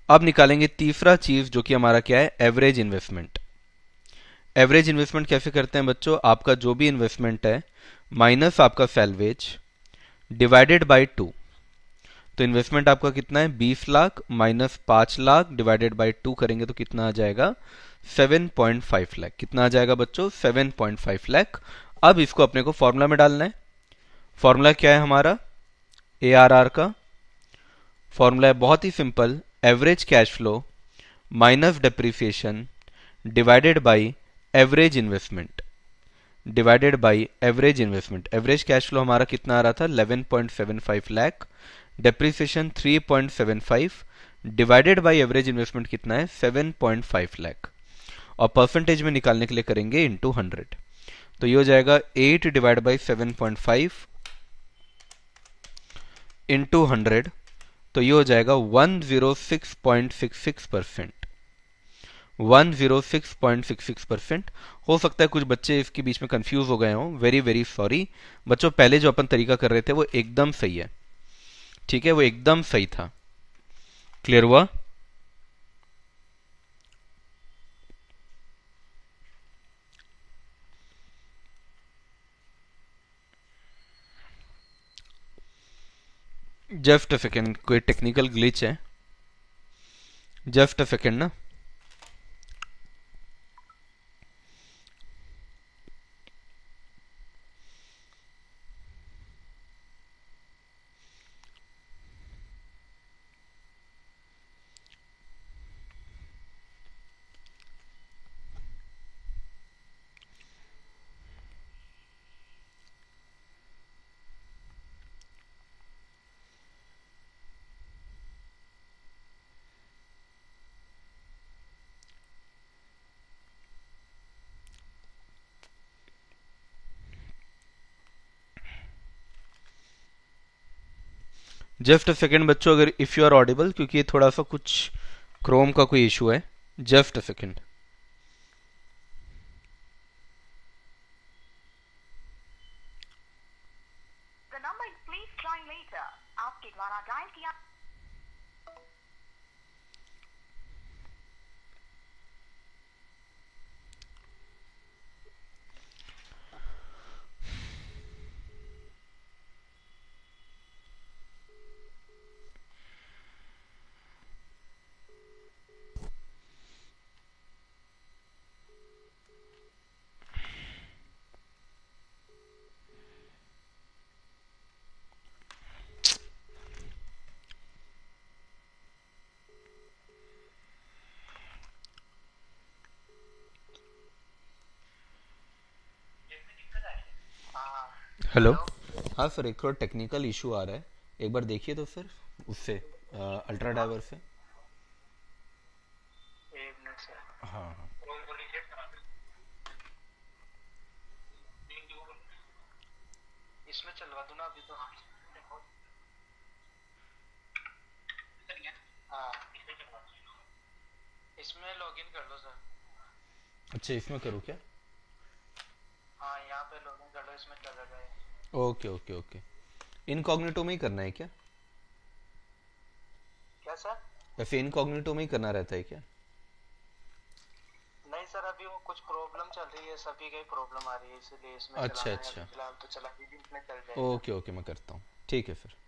अब निकालेंगे तीसरा चीज जो कि हमारा क्या है, एवरेज इन्वेस्टमेंट। एवरेज इन्वेस्टमेंट कैसे करते हैं बच्चों, आपका जो भी इन्वेस्टमेंट है माइनस आपका सैलवेज डिवाइडेड बाय 2। तो इन्वेस्टमेंट आपका कितना है, 20 lakh minus 5 lakh divided by 2 करेंगे तो कितना आ जाएगा, 7.5 लाख। कितना आ जाएगा बच्चों, 7.5 लाख। अब इसको अपने को फॉर्मूला में डालना है। फॉर्मूला क्या है हमारा, ARR का फॉर्मूला है बहुत ही simple, average cash flow minus depreciation divided by average investment, divided by average investment. Average cash flow हमारा कितना आ रहा था, 11.75 lakh, depreciation 3.75, divided by average investment कितना है, 7.5 लाख। और परसेंटेज में निकालने के लिए करेंगे इंटू 100। तो ये हो जाएगा 8 डिवाइड बाई 7.5 इंटू 100। तो ये हो जाएगा 106.66%। 106.66%। हो सकता है कुछ बच्चे इसके बीच में कंफ्यूज हो गए हों, वेरी वेरी सॉरी। बच्चों पहले जो अपन तरीका कर रहे थे वो एकदम सही है, ठीक है, वो एकदम सही था। क्लियर हुआ। जस्ट अ सेकेंड, कोई टेक्निकल ग्लिच है, जस्ट अ सेकेंड ना। जस्ट अ सेकेंड बच्चों, अगर इफ यू आर ऑडिबल, क्योंकि ये थोड़ा सा कुछ क्रोम का कोई इशू है। Just a second. आपके द्वारा डायल किया। हेलो। हाँ सर, एक थोड़ा टेक्निकल इशू आ रहा है, एक बार देखिए तो सर उससे, अल्ट्रा ड्राइवर से। एक मिनट सर। हाँ हाँ। इसमें चलवा दूं ना अभी तो। हाँ, इसमें लॉगिन कर लो सर। अच्छा, इसमें करूँ क्या? हाँ, यहाँ पे लॉगिन कर लो, इसमें चला जाए। Okay okay okay. इनकॉग्निटो में ही करना है क्या? क्या सर? वैसे इनकॉग्निटो में ही करना रहता है क्या? नहीं सर, अभी वो कुछ प्रॉब्लम चल रही है, सभी की प्रॉब्लम आ रही है, इसलिए इसमें अच्छा चलाना है। अच्छा। अभी फिलहाल तो चला ही, इसमें चल जाएगा। ओके ओके, मैं करता हूँ, ठीक है फिर। ठीक है।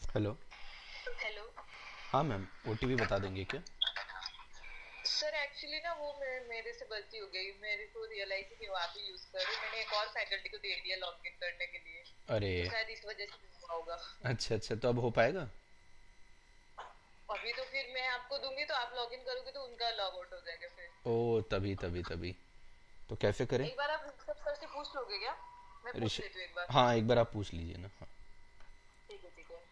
हेलो। हेलो। हाँ मैम, ओटीपी बता देंगे क्या? सर एक्चुअली ना वो मेरे से गलती हो गई, मेरे को रियलाइज ही नहीं हुआ आप ही यूज कर रहे हो। मैंने एक और फैकल्टी को दे दिया लॉगिन करने के लिए, अरे। तो शायद इस वजह से हुआ होगा। अच्छा अच्छा, तो अब हो पाएगा? अभी तो फिर मैं आपको दूंगी तो आप लॉगिन करोगे तो उनका लॉग आउट हो जाएगा फिर। ओ, तभी तभी तभी। तो कैसे करें? एक बार आप ऋषभ सर से पूछ लोगे क्या? मैं पूछ ऋषि। लेती हूँ एक बार। हाँ, एक बार आप पूछ लीजिए ना। हाँ। ठीक है ठीक है।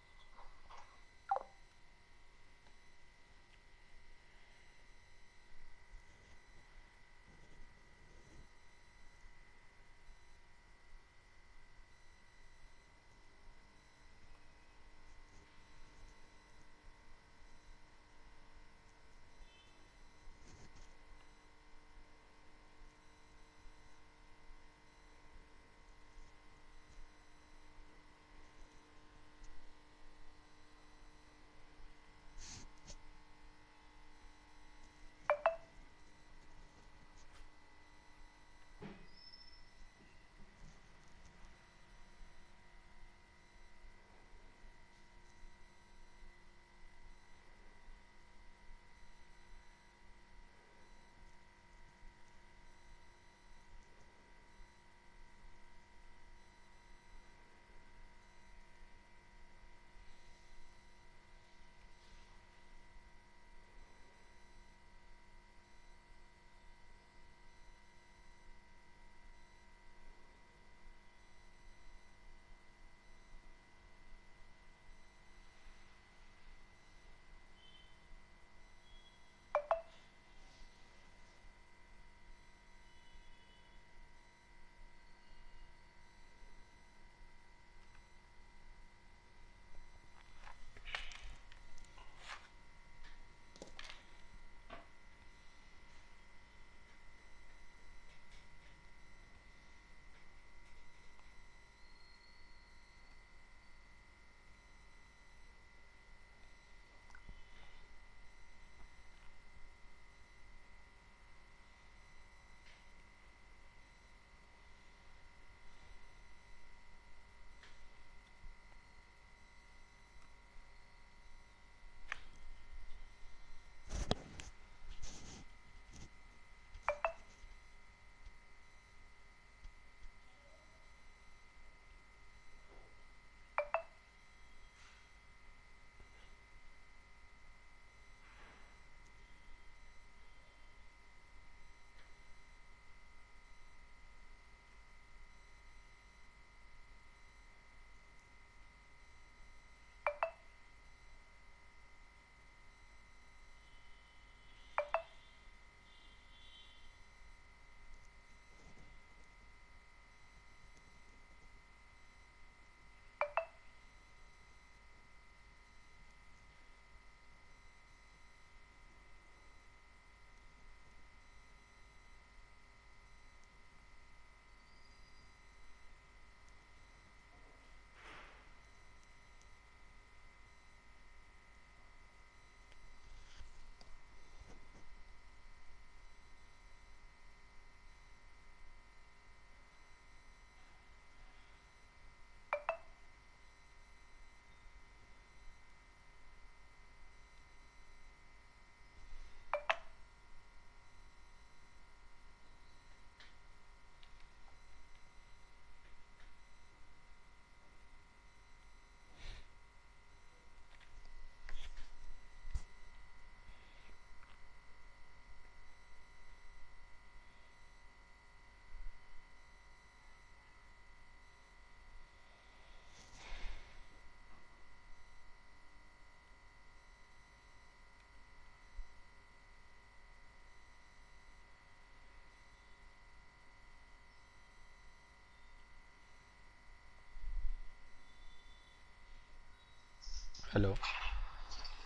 हेलो।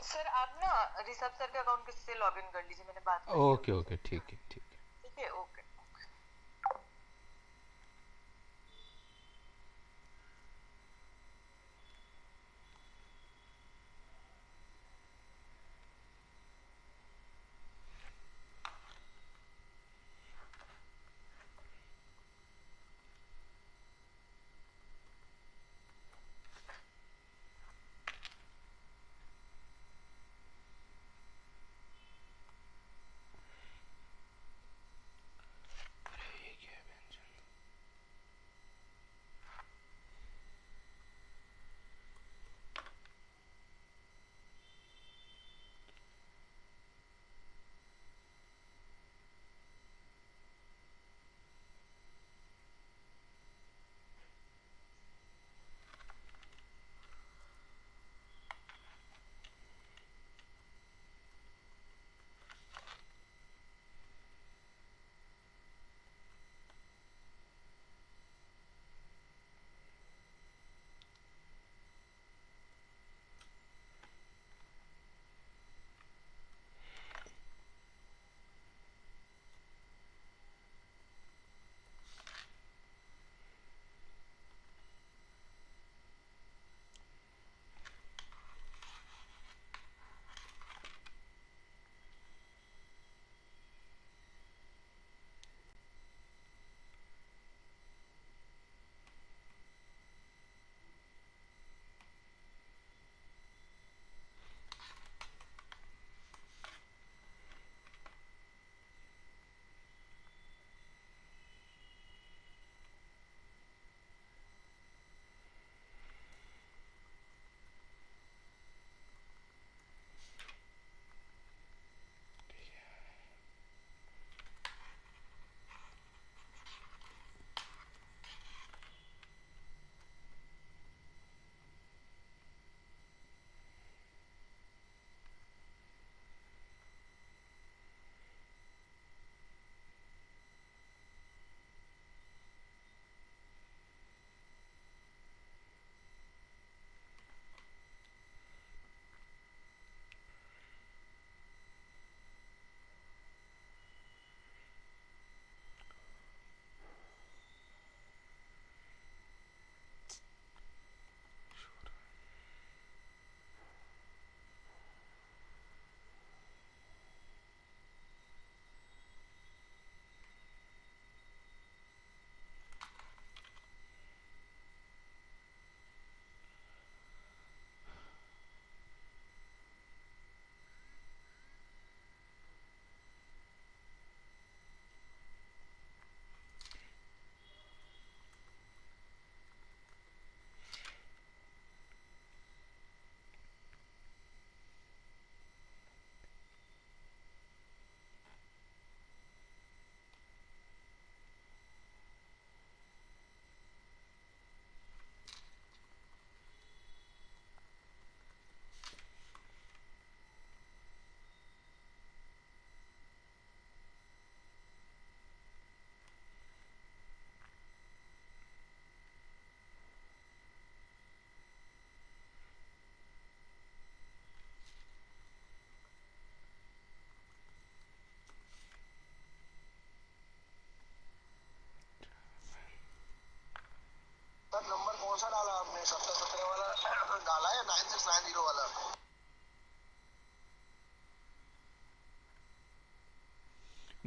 सर आप ना ऋषभ सर के अकाउंट से लॉग इन कर लीजिए, मैंने बात कर लिया ओके उनसे। ओके, ठीक है ठीक है। ठीक है ओके।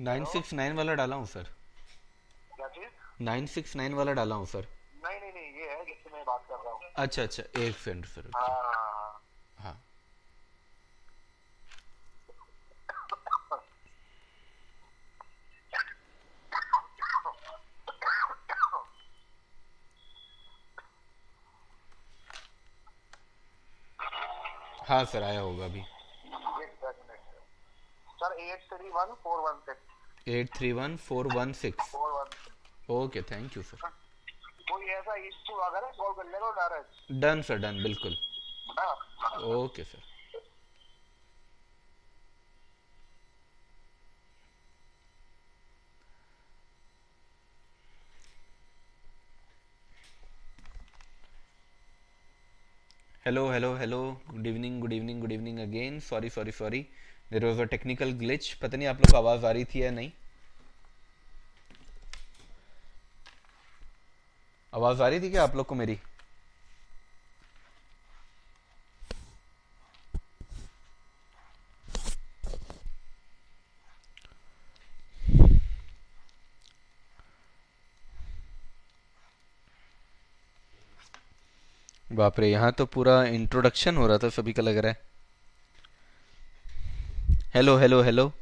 969 वाला डाला हूँ सर, क्या चीज? 969 वाला डाला हूँ सर। नहीं नहीं नहीं, ये है जिससे मैं बात कर रहा हूँ। अच्छा अच्छा, एक सेकंड सर। हाँ। हाँ हाँ सर, आया होगा अभी। Sir 831416। 831416। 416। Okay, thank you sir. कोई ऐसा इश्यू अगर है कॉल कर लेगा डायरेक्ट। डन सर, डन, बिल्कुल। हाँ। Okay sir. Hello hello hello, good evening good evening good evening again. Sorry sorry sorry, there was a technical glitch. पता नहीं आप लोग को आवाज़ आ रही थी या नहीं। आवाज़ आ रही थी क्या आप लोग को मेरी? बाप रे, यहाँ तो पूरा इंट्रोडक्शन हो रहा था सभी का, लग रहा है। हेलो हेलो हेलो,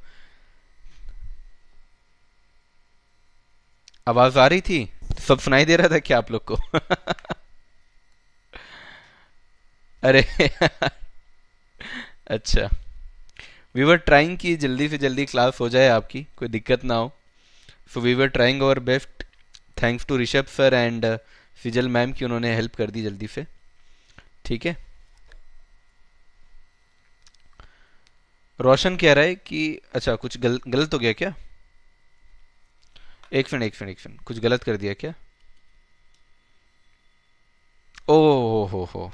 आवाज़ आ रही थी? सब सुनाई दे रहा था क्या आप लोग को? अरे अच्छा, वी वर ट्राइंग कि जल्दी से जल्दी क्लास हो जाए, आपकी कोई दिक्कत ना हो। So we were trying our best. Thanks to Rishabh sir and Fizal ma'am कि उन्होंने हेल्प कर दी जल्दी से। ठीक है, रोशन कह रहा है कि अच्छा कुछ गलत हो गया क्या? एक मिनट एक मिनट एक मिनट, कुछ गलत कर दिया क्या? ओ हो,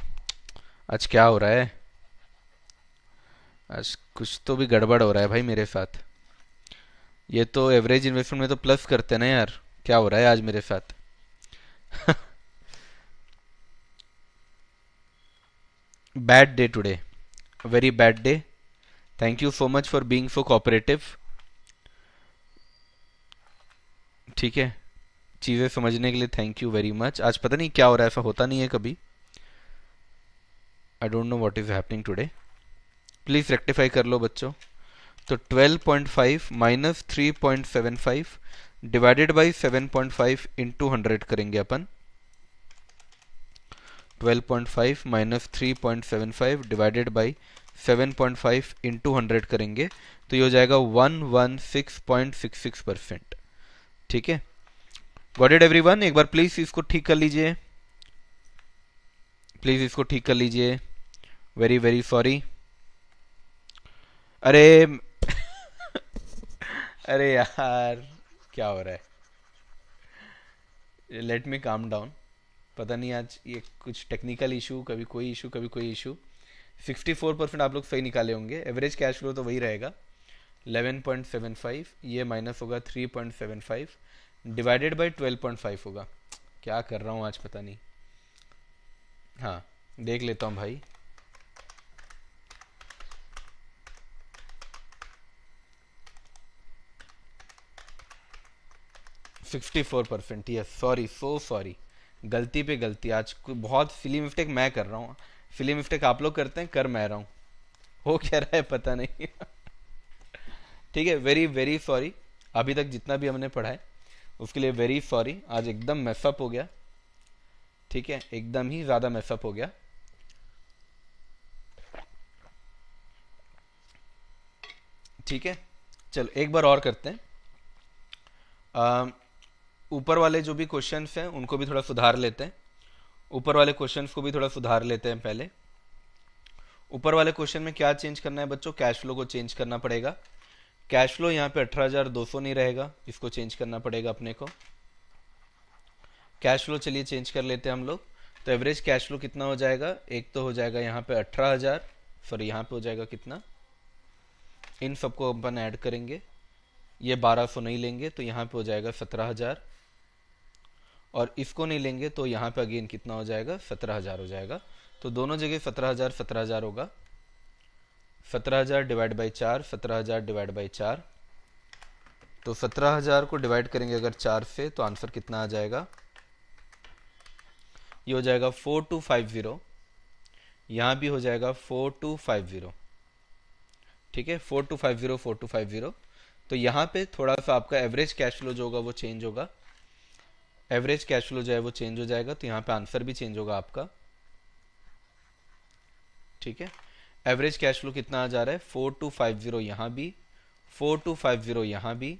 आज क्या हो रहा है? आज कुछ तो भी गड़बड़ हो रहा है भाई मेरे साथ। ये तो एवरेज इन्वेस्टमेंट में तो प्लस करते हैं ना यार, क्या हो रहा है आज मेरे साथ? Bad day today, very bad day. Thank you so much for being so cooperative. ठीक है, चीज़ें समझने के लिए थैंक यू वेरी मच। आज पता नहीं क्या हो रहा है, ऐसा होता नहीं है कभी। I don't know what is happening today. Please rectify कर लो बच्चों। तो 12.5 माइनस 3.75 डिवाइडेड बाई 7.5 इंटू 100 करेंगे अपन। 12.5 माइनस 3.75 डिवाइडेड बाई 7.5 इंटू 100 करेंगे तो ये हो जाएगा 116.66%। ठीक है, गॉट इट एवरीवन? एक बार प्लीज इसको ठीक कर लीजिए, प्लीज इसको ठीक कर लीजिए। Very very sorry. अरे अरे यार, क्या हो रहा है? Let me calm down. पता नहीं आज ये कुछ टेक्निकल इशू, कभी कोई इशू कभी कोई इशू। 64% आप लोग सही निकाले होंगे। एवरेज कैश फ्लो तो वही रहेगा 11.75, ये माइनस होगा 3.75 डिवाइडेड बाई 12.5 होगा। क्या कर रहा हूँ आज पता नहीं। हाँ, देख लेता हूँ भाई। %64, यस, सॉरी, सो सॉरी। गलती पे गलती, आज बहुत सिली मिस्टेक मैं कर रहा हूँ। सिली मिस्टेक आप लोग करते हैं, कर मैं रहा हूँ। हो क्या रहा है पता नहीं। ठीक है, वेरी वेरी सॉरी। अभी तक जितना भी हमने पढ़ा है उसके लिए वेरी सॉरी। आज एकदम मैसअप हो गया। ठीक है, एकदम ही ज्यादा मैसअप हो गया। ठीक है, चलो एक बार और करते हैं। ऊपर वाले जो भी क्वेश्चंस हैं उनको भी थोड़ा सुधार लेते हैं। ऊपर वाले क्वेश्चंस को भी थोड़ा सुधार लेते हैं पहले। ऊपर वाले क्वेश्चन में क्या चेंज करना है बच्चों? कैश फ्लो को चेंज करना पड़ेगा। कैश फ्लो यहाँ पे 18,200 नहीं रहेगा, इसको चेंज करना पड़ेगा अपने को। कैश फ्लो चलिए चेंज कर लेते हैं हम लोग। तो एवरेज कैश फ्लो कितना हो जाएगा? एक तो हो जाएगा यहाँ पे 18,000, सॉरी यहाँ पे हो जाएगा कितना, इन सबको अपन ऐड करेंगे। ये 1200 नहीं लेंगे तो यहाँ पे हो जाएगा 17,000, और इसको नहीं लेंगे तो यहाँ पे अगेन कितना हो जाएगा? 17,000 हो जाएगा। तो दोनों जगह 17,000 17,000 होगा। 17,000 डिवाइड बाई 4, 17,000 डिवाइड बाई 4, तो 17,000 को डिवाइड करेंगे अगर 4 से तो आंसर कितना आ जाएगा, ये हो जाएगा 4250, यहाँ भी हो जाएगा 4250, ठीक है, 4250 4250। तो यहाँ पे थोड़ा सा आपका एवरेज कैश फ्लो जो होगा वो चेंज होगा, एवरेज कैश फ्लो जो है वो चेंज हो जाएगा, तो यहाँ पे आंसर भी चेंज होगा आपका, ठीक है। एवरेज कैश फ्लो कितना आ जा रहा है 4250 यहाँ भी, 4250 यहाँ भी।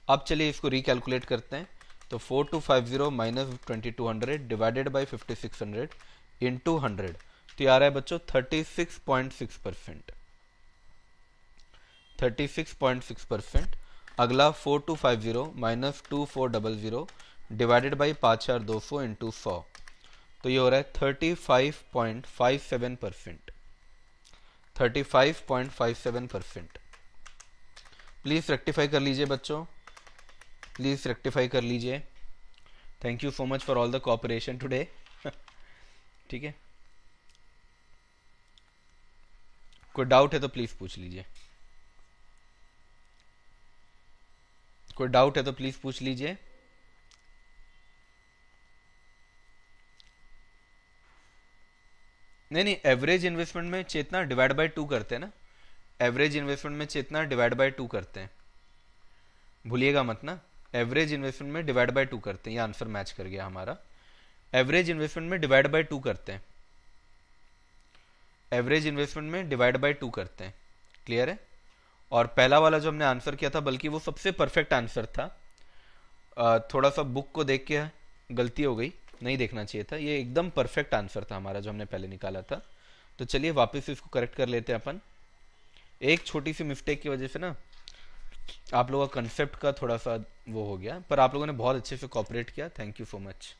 अब चलिए इसको रिकैलकुलेट करते हैं। तो 4250 माइनस 2200 डिवाइडेड बाई 5600 इंटू 100, तो ये आ रहा है बच्चों 36.6%, 36.6%। अगला 4250 माइनस 2400 डिवाइडेड बाई 5200 इंटू 100, तो ये हो रहा है 35.57%, 35.57%। प्लीज़ रेक्टिफाई कर लीजिए बच्चों, प्लीज़ रेक्टिफाई कर लीजिए। Thank you so much for all the cooperation today. ठीक है, कोई डाउट है तो प्लीज़ पूछ लीजिए, कोई डाउट है तो प्लीज़ पूछ लीजिए। नहीं नहीं, एवरेज इन्वेस्टमेंट में चेतना डिवाइड बाय 2 करते हैं ना, एवरेज इन्वेस्टमेंट में चेतना डिवाइड बाय 2 करते हैं, भूलिएगा मत ना। एवरेज इन्वेस्टमेंट में डिवाइड बाय 2 करते हैं, ये आंसर मैच कर गया हमारा। एवरेज इन्वेस्टमेंट में डिवाइड बाय 2 करते हैं, एवरेज इन्वेस्टमेंट में डिवाइड बाय 2 करते हैं, क्लियर है। और पहला वाला जो हमने आंसर किया था, बल्कि वो सबसे परफेक्ट आंसर था। थोड़ा सा बुक को देख के गलती हो गई, नहीं देखना चाहिए था, ये एकदम परफेक्ट आंसर था हमारा जो हमने पहले निकाला था। तो चलिए वापस इसको करेक्ट कर लेते हैं अपन। एक छोटी सी मिस्टेक की वजह से ना आप लोगों का कंसेप्ट का थोड़ा सा वो हो गया, पर आप लोगों ने बहुत अच्छे से कोऑपरेट किया, थैंक यू सो मच।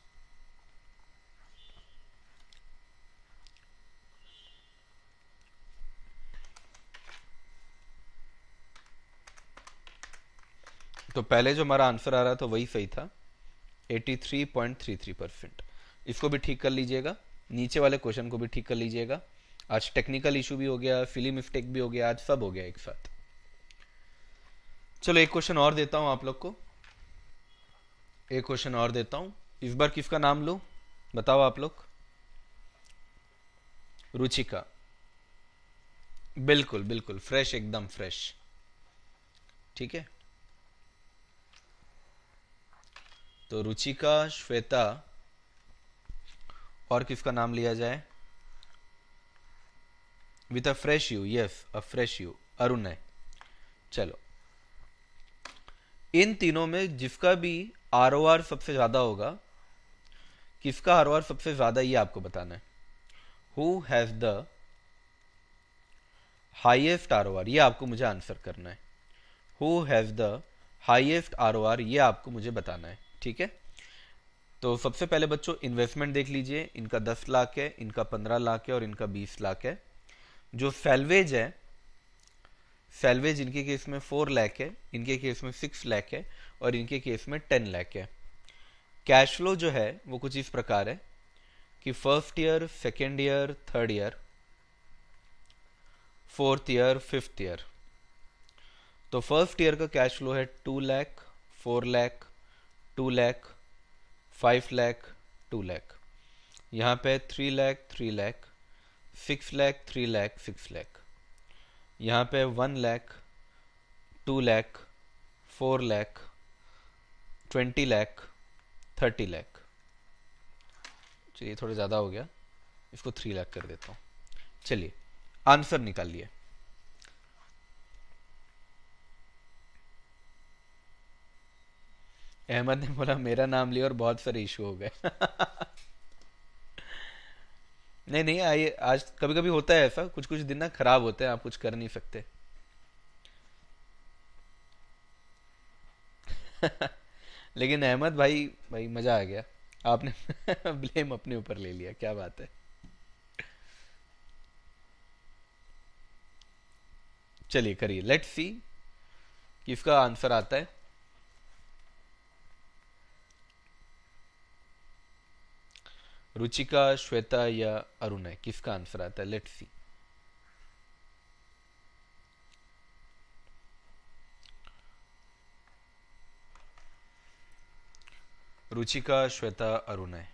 तो पहले जो हमारा आंसर आ रहा था वही सही था, 83.33%। इसको भी ठीक कर लीजिएगा, नीचे वाले क्वेश्चन को भी ठीक कर लीजिएगा। आज टेक्निकल इशू भी हो गया, फिली मिस्टेक भी हो गया, आज सब हो गया एक साथ। चलो एक क्वेश्चन और देता हूं आप लोग को, एक क्वेश्चन और देता हूं। इस बार किसका नाम लूं, बताओ आप लोग। रुचिका, बिल्कुल बिल्कुल फ्रेश, एकदम फ्रेश, ठीक है। तो रुचिका, श्वेता, और किसका नाम लिया जाए with a fresh you, yes a fresh you, Arun है। चलो, इन तीनों में जिसका भी आरओआर सबसे ज्यादा होगा, किसका आरओआर सबसे ज्यादा ये आपको बताना है। Who has the highest ROR, ये आपको मुझे आंसर करना है। Who has the highest ROR, ये आपको मुझे बताना है, ठीक है। तो सबसे पहले बच्चों इन्वेस्टमेंट देख लीजिए, इनका 10 लाख है, इनका 15 लाख है और इनका 20 लाख है। जो सैलवेज है, सैलवेज इनके केस में 4 लाख है, इनके केस में 6 लाख है और इनके केस में 10 लाख है। कैश फ्लो जो है वो कुछ इस प्रकार है कि first year, second year, third year, fourth year, fifth year. तो फर्स्ट ईयर का कैश फ्लो है 2 लाख, 4 लाख, 2 लाख, 5 लाख, 2 लाख। यहाँ पे 3 लाख, 3 लाख, 6 लाख, 3 लाख, 6 लाख। यहाँ पे 1 लाख, 2 लाख, 4 लाख, 20 लाख, 30 लाख। चलिए थोड़ा ज़्यादा हो गया, इसको 3 लाख कर देता हूँ। चलिए आंसर निकालिए। अहमद ने बोला मेरा नाम लिया और बहुत सारे इशू हो गए। नहीं नहीं, आइए, आज कभी कभी होता है ऐसा, कुछ कुछ दिन ना खराब होते हैं, आप कुछ कर नहीं सकते। लेकिन अहमद भाई, भाई मजा आ गया, आपने ब्लेम अपने ऊपर ले लिया, क्या बात है। चलिए करिए, लेट्स सी किसका आंसर आता है। रुचिका, श्वेता या अरुण है, किसका आंसर आता है, लेट्स सी। रुचिका, श्वेता, अरुणय।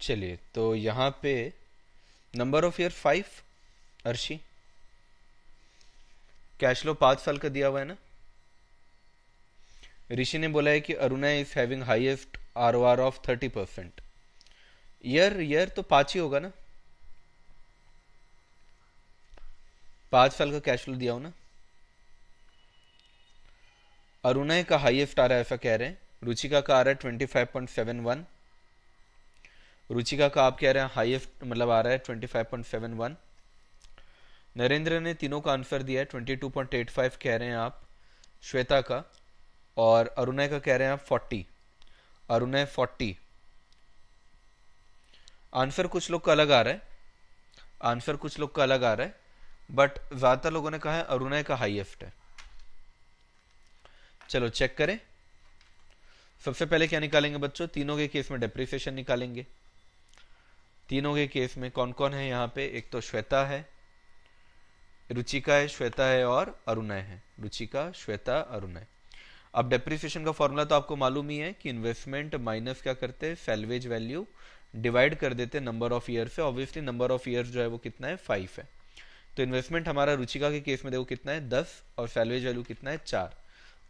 चलिए, तो यहाँ पे number of year 5। Arshi, cash flow 5 साल का दिया हुआ है ना। ऋषि ने बोला है कि Aruna is having highest ROR of 30%। Year year तो 5 ही होगा ना, 5 साल का कैश फ्लो दिया हो ना। अरुणा का हाईएस्ट आ रहा है ऐसा कह रहे हैं, रुचिका का आ रहा है 25.71, रुचिका का आप कह रहे हैं हाईएस्ट मतलब आ रहा है 25.71। नरेंद्र ने तीनों का आंसर दिया है, 22.85 कह रहे हैं आप श्वेता का, और अरुणय का कह रहे हैं आप 40। अरुणय 40। आंसर कुछ लोग का अलग आ रहा है, आंसर कुछ लोग का अलग आ रहा है, बट ज्यादातर लोगों ने कहा है अरुणय का हाईएस्ट है। चलो चेक करें। सबसे पहले क्या निकालेंगे बच्चों, तीनों के केस में डेप्रिसिएशन निकालेंगे। तीनों के केस में कौन कौन है यहाँ पे, एक तो श्वेता है, रुचिका है, श्वेता है और अरुणय है। रुचिका, श्वेता, अरुणय। अब डेप्रिसिएशन का फॉर्मूला तो आपको मालूम ही है कि इन्वेस्टमेंट माइनस क्या करते हैं, सैल्वेज वैल्यू, डिवाइड कर देते हैं नंबर ऑफ ईयर से। ऑब्वियसली नंबर ऑफ ईयर जो है वो कितना है, 5 है। तो इन्वेस्टमेंट हमारा रुचिका के केस में देखो कितना है, 10, और सैल्वेज वैल्यू कितना है, 4।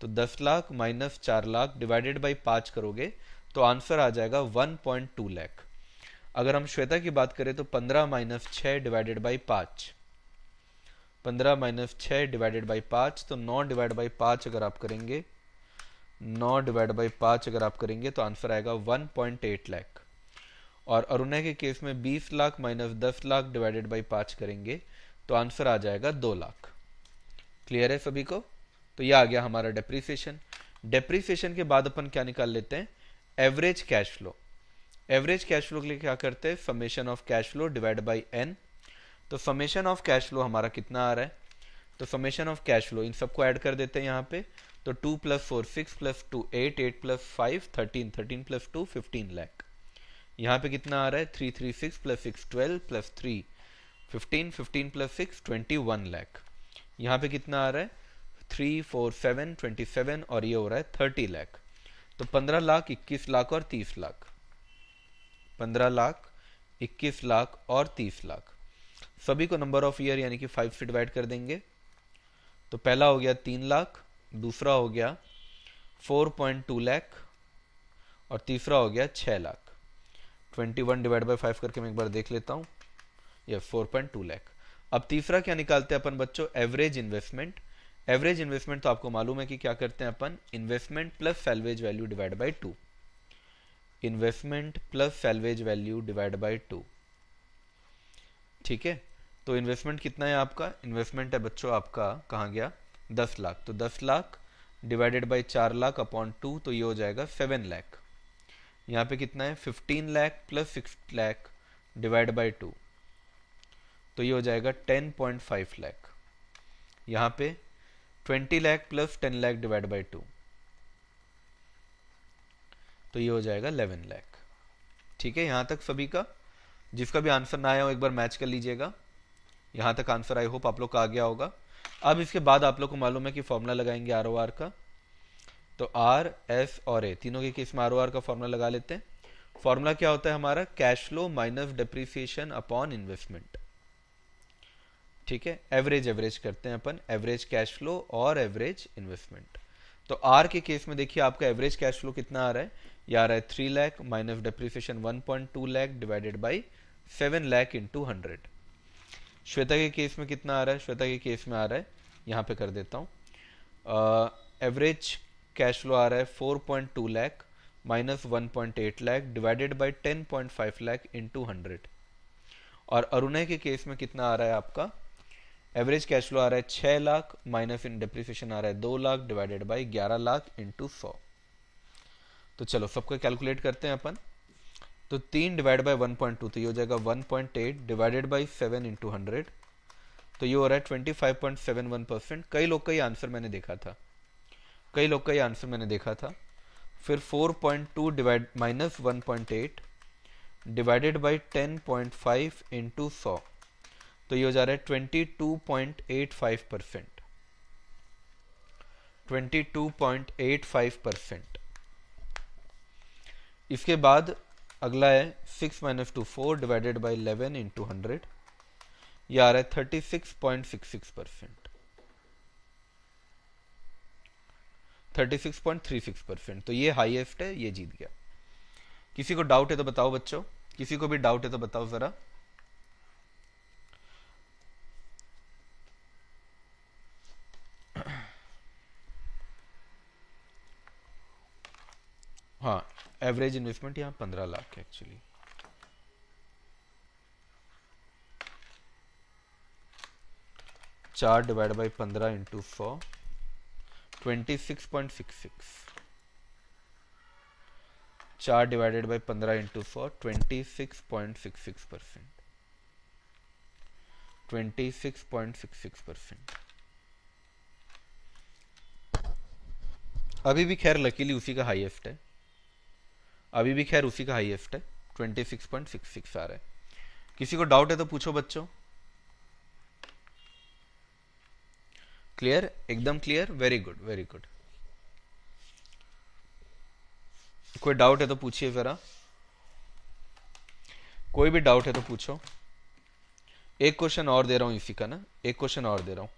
तो 10 lakh minus 4 lakh divided by 5 करोगे तो आंसर आ जाएगा 1.2 लाख। अगर हम श्वेता की बात करें तो 15 minus 6 divided by 5, 15 minus 6 divided by 5, तो 9 डिवाइड बाई 5 अगर आप करेंगे, 9 डिवाइड बाई 5 अगर आप करेंगे तो आंसर आएगा 1.8 लाख। और अरुणय के केस में 20 lakh minus 10 lakh divided by 5 करेंगे तो आंसर आ जाएगा 2 लाख। क्लियर है सभी को। तो यह आ गया हमारा डेप्रिसिएशन। डेप्रिसिएशन के बाद अपन क्या निकाल लेते हैं, average cash flow. Average cash flow के लिए क्या करते हैं, summation of cash flow divide by n, तो समेशन ऑफ कैश फ्लो हमारा कितना आ रहा है, तो समेशन ऑफ कैश फ्लो इन सबको ऐड कर देते हैं यहाँ पे। तो 2 + 4 6 + 2 8 8 + 5 13 13 + 2 15 लाख। यहाँ पे कितना आ रहा है 3 3 6 + 6 12 + 3 15 15 + 6 21 लाख। यहाँ पे कितना आ रहा है 3 4 7 27 और ये हो रहा है 30 लाख। तो 15 लाख 21 लाख और 30 लाख, 15 लाख 21 लाख और 30 लाख सभी को नंबर ऑफ ईयर यानी कि 5 से डिवाइड कर देंगे। तो पहला हो गया 3 लाख, दूसरा हो गया 4.2 लाख और तीसरा हो गया 6 लाख। 21 डिवाइड बाय 5 करके मैं एक बार देख लेता हूँ, ये 4.2 लाख। अब तीसरा क्या निकालते हैं अपन बच्चों, एवरेज इन्वेस्टमेंट। एवरेज इन्वेस्टमेंट तो आपको मालूम है कि क्या करते हैं अपन, investment plus salvage value divide by 2, investment plus salvage value divide by 2। ठीक है, तो इन्वेस्टमेंट कितना है आपका, इन्वेस्टमेंट है बच्चों आपका कहाँ गया 10 लाख। तो 10 lakh divided by 4 lakh upon 2, तो ये हो जाएगा 7 लाख। यहाँ पे कितना है 15 lakh plus 6 lakh divide by 2, तो ये हो जाएगा 10.5 लाख। यहाँ पे 20 lakh plus 10 lakh divide by 2, तो ये हो जाएगा 11 लाख। ठीक है, यहाँ तक सभी का, जिसका भी आंसर ना आया हो एक बार मैच कर लीजिएगा। यहाँ तक आंसर आई होप आप लोग का आ गया होगा। अब इसके बाद आप लोग को मालूम है कि फॉर्मूला लगाएंगे ROR का। तो आर एस और ए तीनों के केस में ROR का फॉर्मूला लगा लेते हैं। फॉर्मूला क्या होता है हमारा, cash flow minus depreciation upon investment. ठीक है, एवरेज एवरेज करते हैं अपन, एवरेज कैश फ्लो और एवरेज इन्वेस्टमेंट। तो आर के केस में देखिए आपका एवरेज कैश फ्लो कितना आ रहा है, ये आ रहा है 3 lakh minus depreciation 1.2 lakh divided by 7 lakh into 100। Shweta के केस में कितना आ रहा है, श्वेता के केस में आ रहा है, यहाँ पे कर देता हूँ, एवरेज कैश फ्लो आ रहा है 4.2 lakh minus 1.8 lakh divided by 10.5 lakh into 100। और अरुणय के केस में कितना आ रहा है आपका, एवरेज कैश फ्लो आ रहा है 6 लाख माइनस इन डिप्रिसिएशन आ रहा है 2 lakh divided by 11 lakh into 100। तो चलो सबको कैलकुलेट करते हैं अपन। तो 3 डिवाइड बाई 1.2, तो ये हो जाएगा 1.8 डिवाइडेड बाई 7 इंटू 100, तो ये हो रहा है 25.71%। कई लोग का ये आंसर मैंने देखा था, कई लोग का ये आंसर मैंने देखा था। फिर 4.2 divide minus 1.8 divided by 10.5 into 100, तो ये हो जा रहा है 22.85%, 22.85%। इसके बाद अगला है 6 माइनस 2 4 डिवाइडेड बाई 11 इंटू 100, ये आ रहा है 36.66%, 36.36%। तो ये हाईएस्ट है, ये जीत गया। किसी को डाउट है तो बताओ बच्चों, किसी को भी डाउट है तो बताओ जरा। हाँ, एवरेज इन्वेस्टमेंट यहाँ 15 लाख है एक्चुअली। चार divide by 15 into 100, 26.66। 4 divided by 15 into 100, 26.66%, 26.66%। अभी भी खैर लकीली उसी का हाईएस्ट है, अभी भी खैर उसी का हाईएस्ट है, 26.66 आ रहा है। किसी को डाउट है तो पूछो बच्चों। क्लियर, एकदम clear, very good very good. कोई डाउट है तो पूछिए जरा, कोई भी डाउट है तो पूछो। एक क्वेश्चन और दे रहा हूं इसी का ना, एक क्वेश्चन और दे रहा हूं।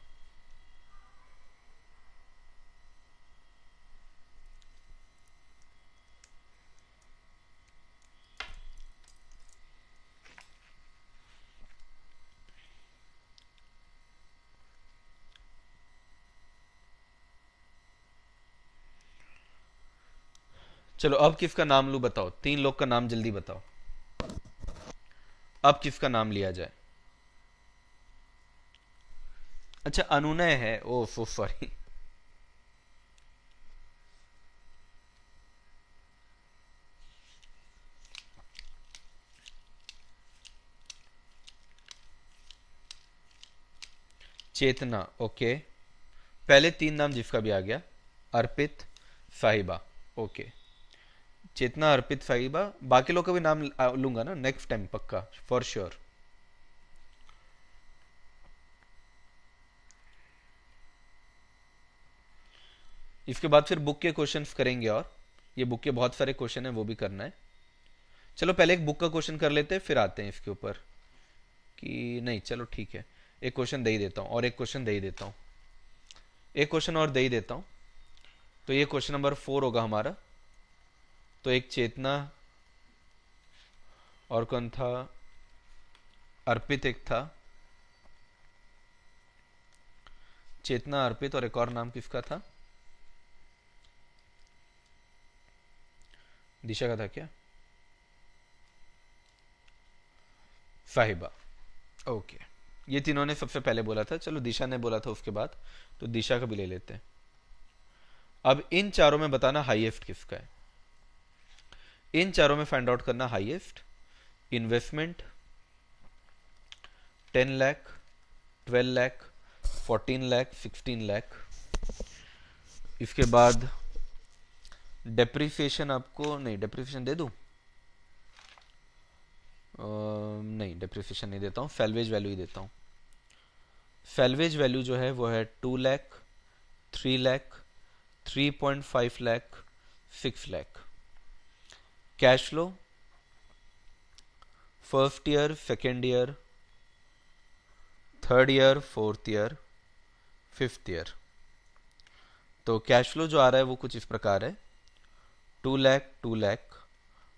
चलो अब किसका नाम लू बताओ, 3 लोग का नाम जल्दी बताओ, अब किसका नाम लिया जाए। अच्छा अनुनय है, ओ सो सॉरी। चेतना, ओके। पहले 3 नाम जिसका भी आ गया, अर्पित, साहिबा, ओके। चेतना, अर्पित, साहिबा, बाकी लोग का भी नाम लूंगा ना नेक्स्ट टाइम, पक्का, फॉर श्योर। इसके बाद फिर बुक के क्वेश्चंस करेंगे, और ये बुक के बहुत सारे क्वेश्चन हैं, वो भी करना है। चलो पहले एक बुक का क्वेश्चन कर लेते हैं, फिर आते हैं इसके ऊपर। कि नहीं, चलो ठीक है, एक क्वेश्चन दे ही देता हूँ, और एक क्वेश्चन दे ही देता हूँ, एक क्वेश्चन और दे ही देता हूँ। तो ये क्वेश्चन नंबर 4 होगा हमारा। तो एक चेतना, और कौन था, अर्पित एक था, चेतना, अर्पित, और एक और नाम किसका था, दिशा का था क्या, साहिबा, ओके। ये तीनों ने सबसे पहले बोला था, चलो दिशा ने बोला था उसके बाद, तो दिशा का भी ले लेते हैं। अब इन चारों में बताना हाईएस्ट किसका है, इन चारों में फाइंड आउट करना हाईएस्ट। इन्वेस्टमेंट 10 लाख, 12 लाख, 14 लाख, 16 लाख। इसके बाद डेप्रिसिएशन, आपको नहीं, डेप्रिसिएशन दे दूं, नहीं डेप्रिसिएशन नहीं देता हूँ, सैल्वेज वैल्यू ही देता हूँ। सैल्वेज वैल्यू जो है वो है 2 lakh, 3 lakh, 3.5 lakh, 6 lakh. Cash flow first year, second year, third year, fourth year, fifth year. तो कैश फ्लो जो आ रहा है वो कुछ इस प्रकार है, 2 लाख, 2 लाख,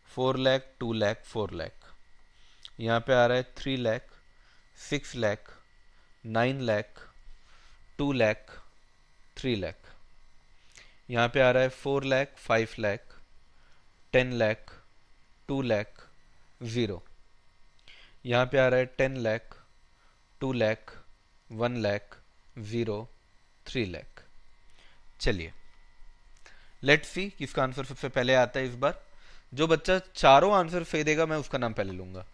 4 लाख, 2 लाख, 4 लाख। यहाँ पे आ रहा है 3 लाख, 6 लाख, 9 लाख, 2 लाख, 3 लाख। यहाँ पे आ रहा है 4 लाख, 5 लाख, 10 लाख, 2 लाख, 0। यहाँ पे आ रहा है 10 लाख, 2 लाख, 1 लाख, 0, 3 लाख। चलिए लेट्स सी किसका आंसर सबसे पहले आता है इस बार। जो बच्चा चारों आंसर सही देगा मैं उसका नाम पहले लूंगा।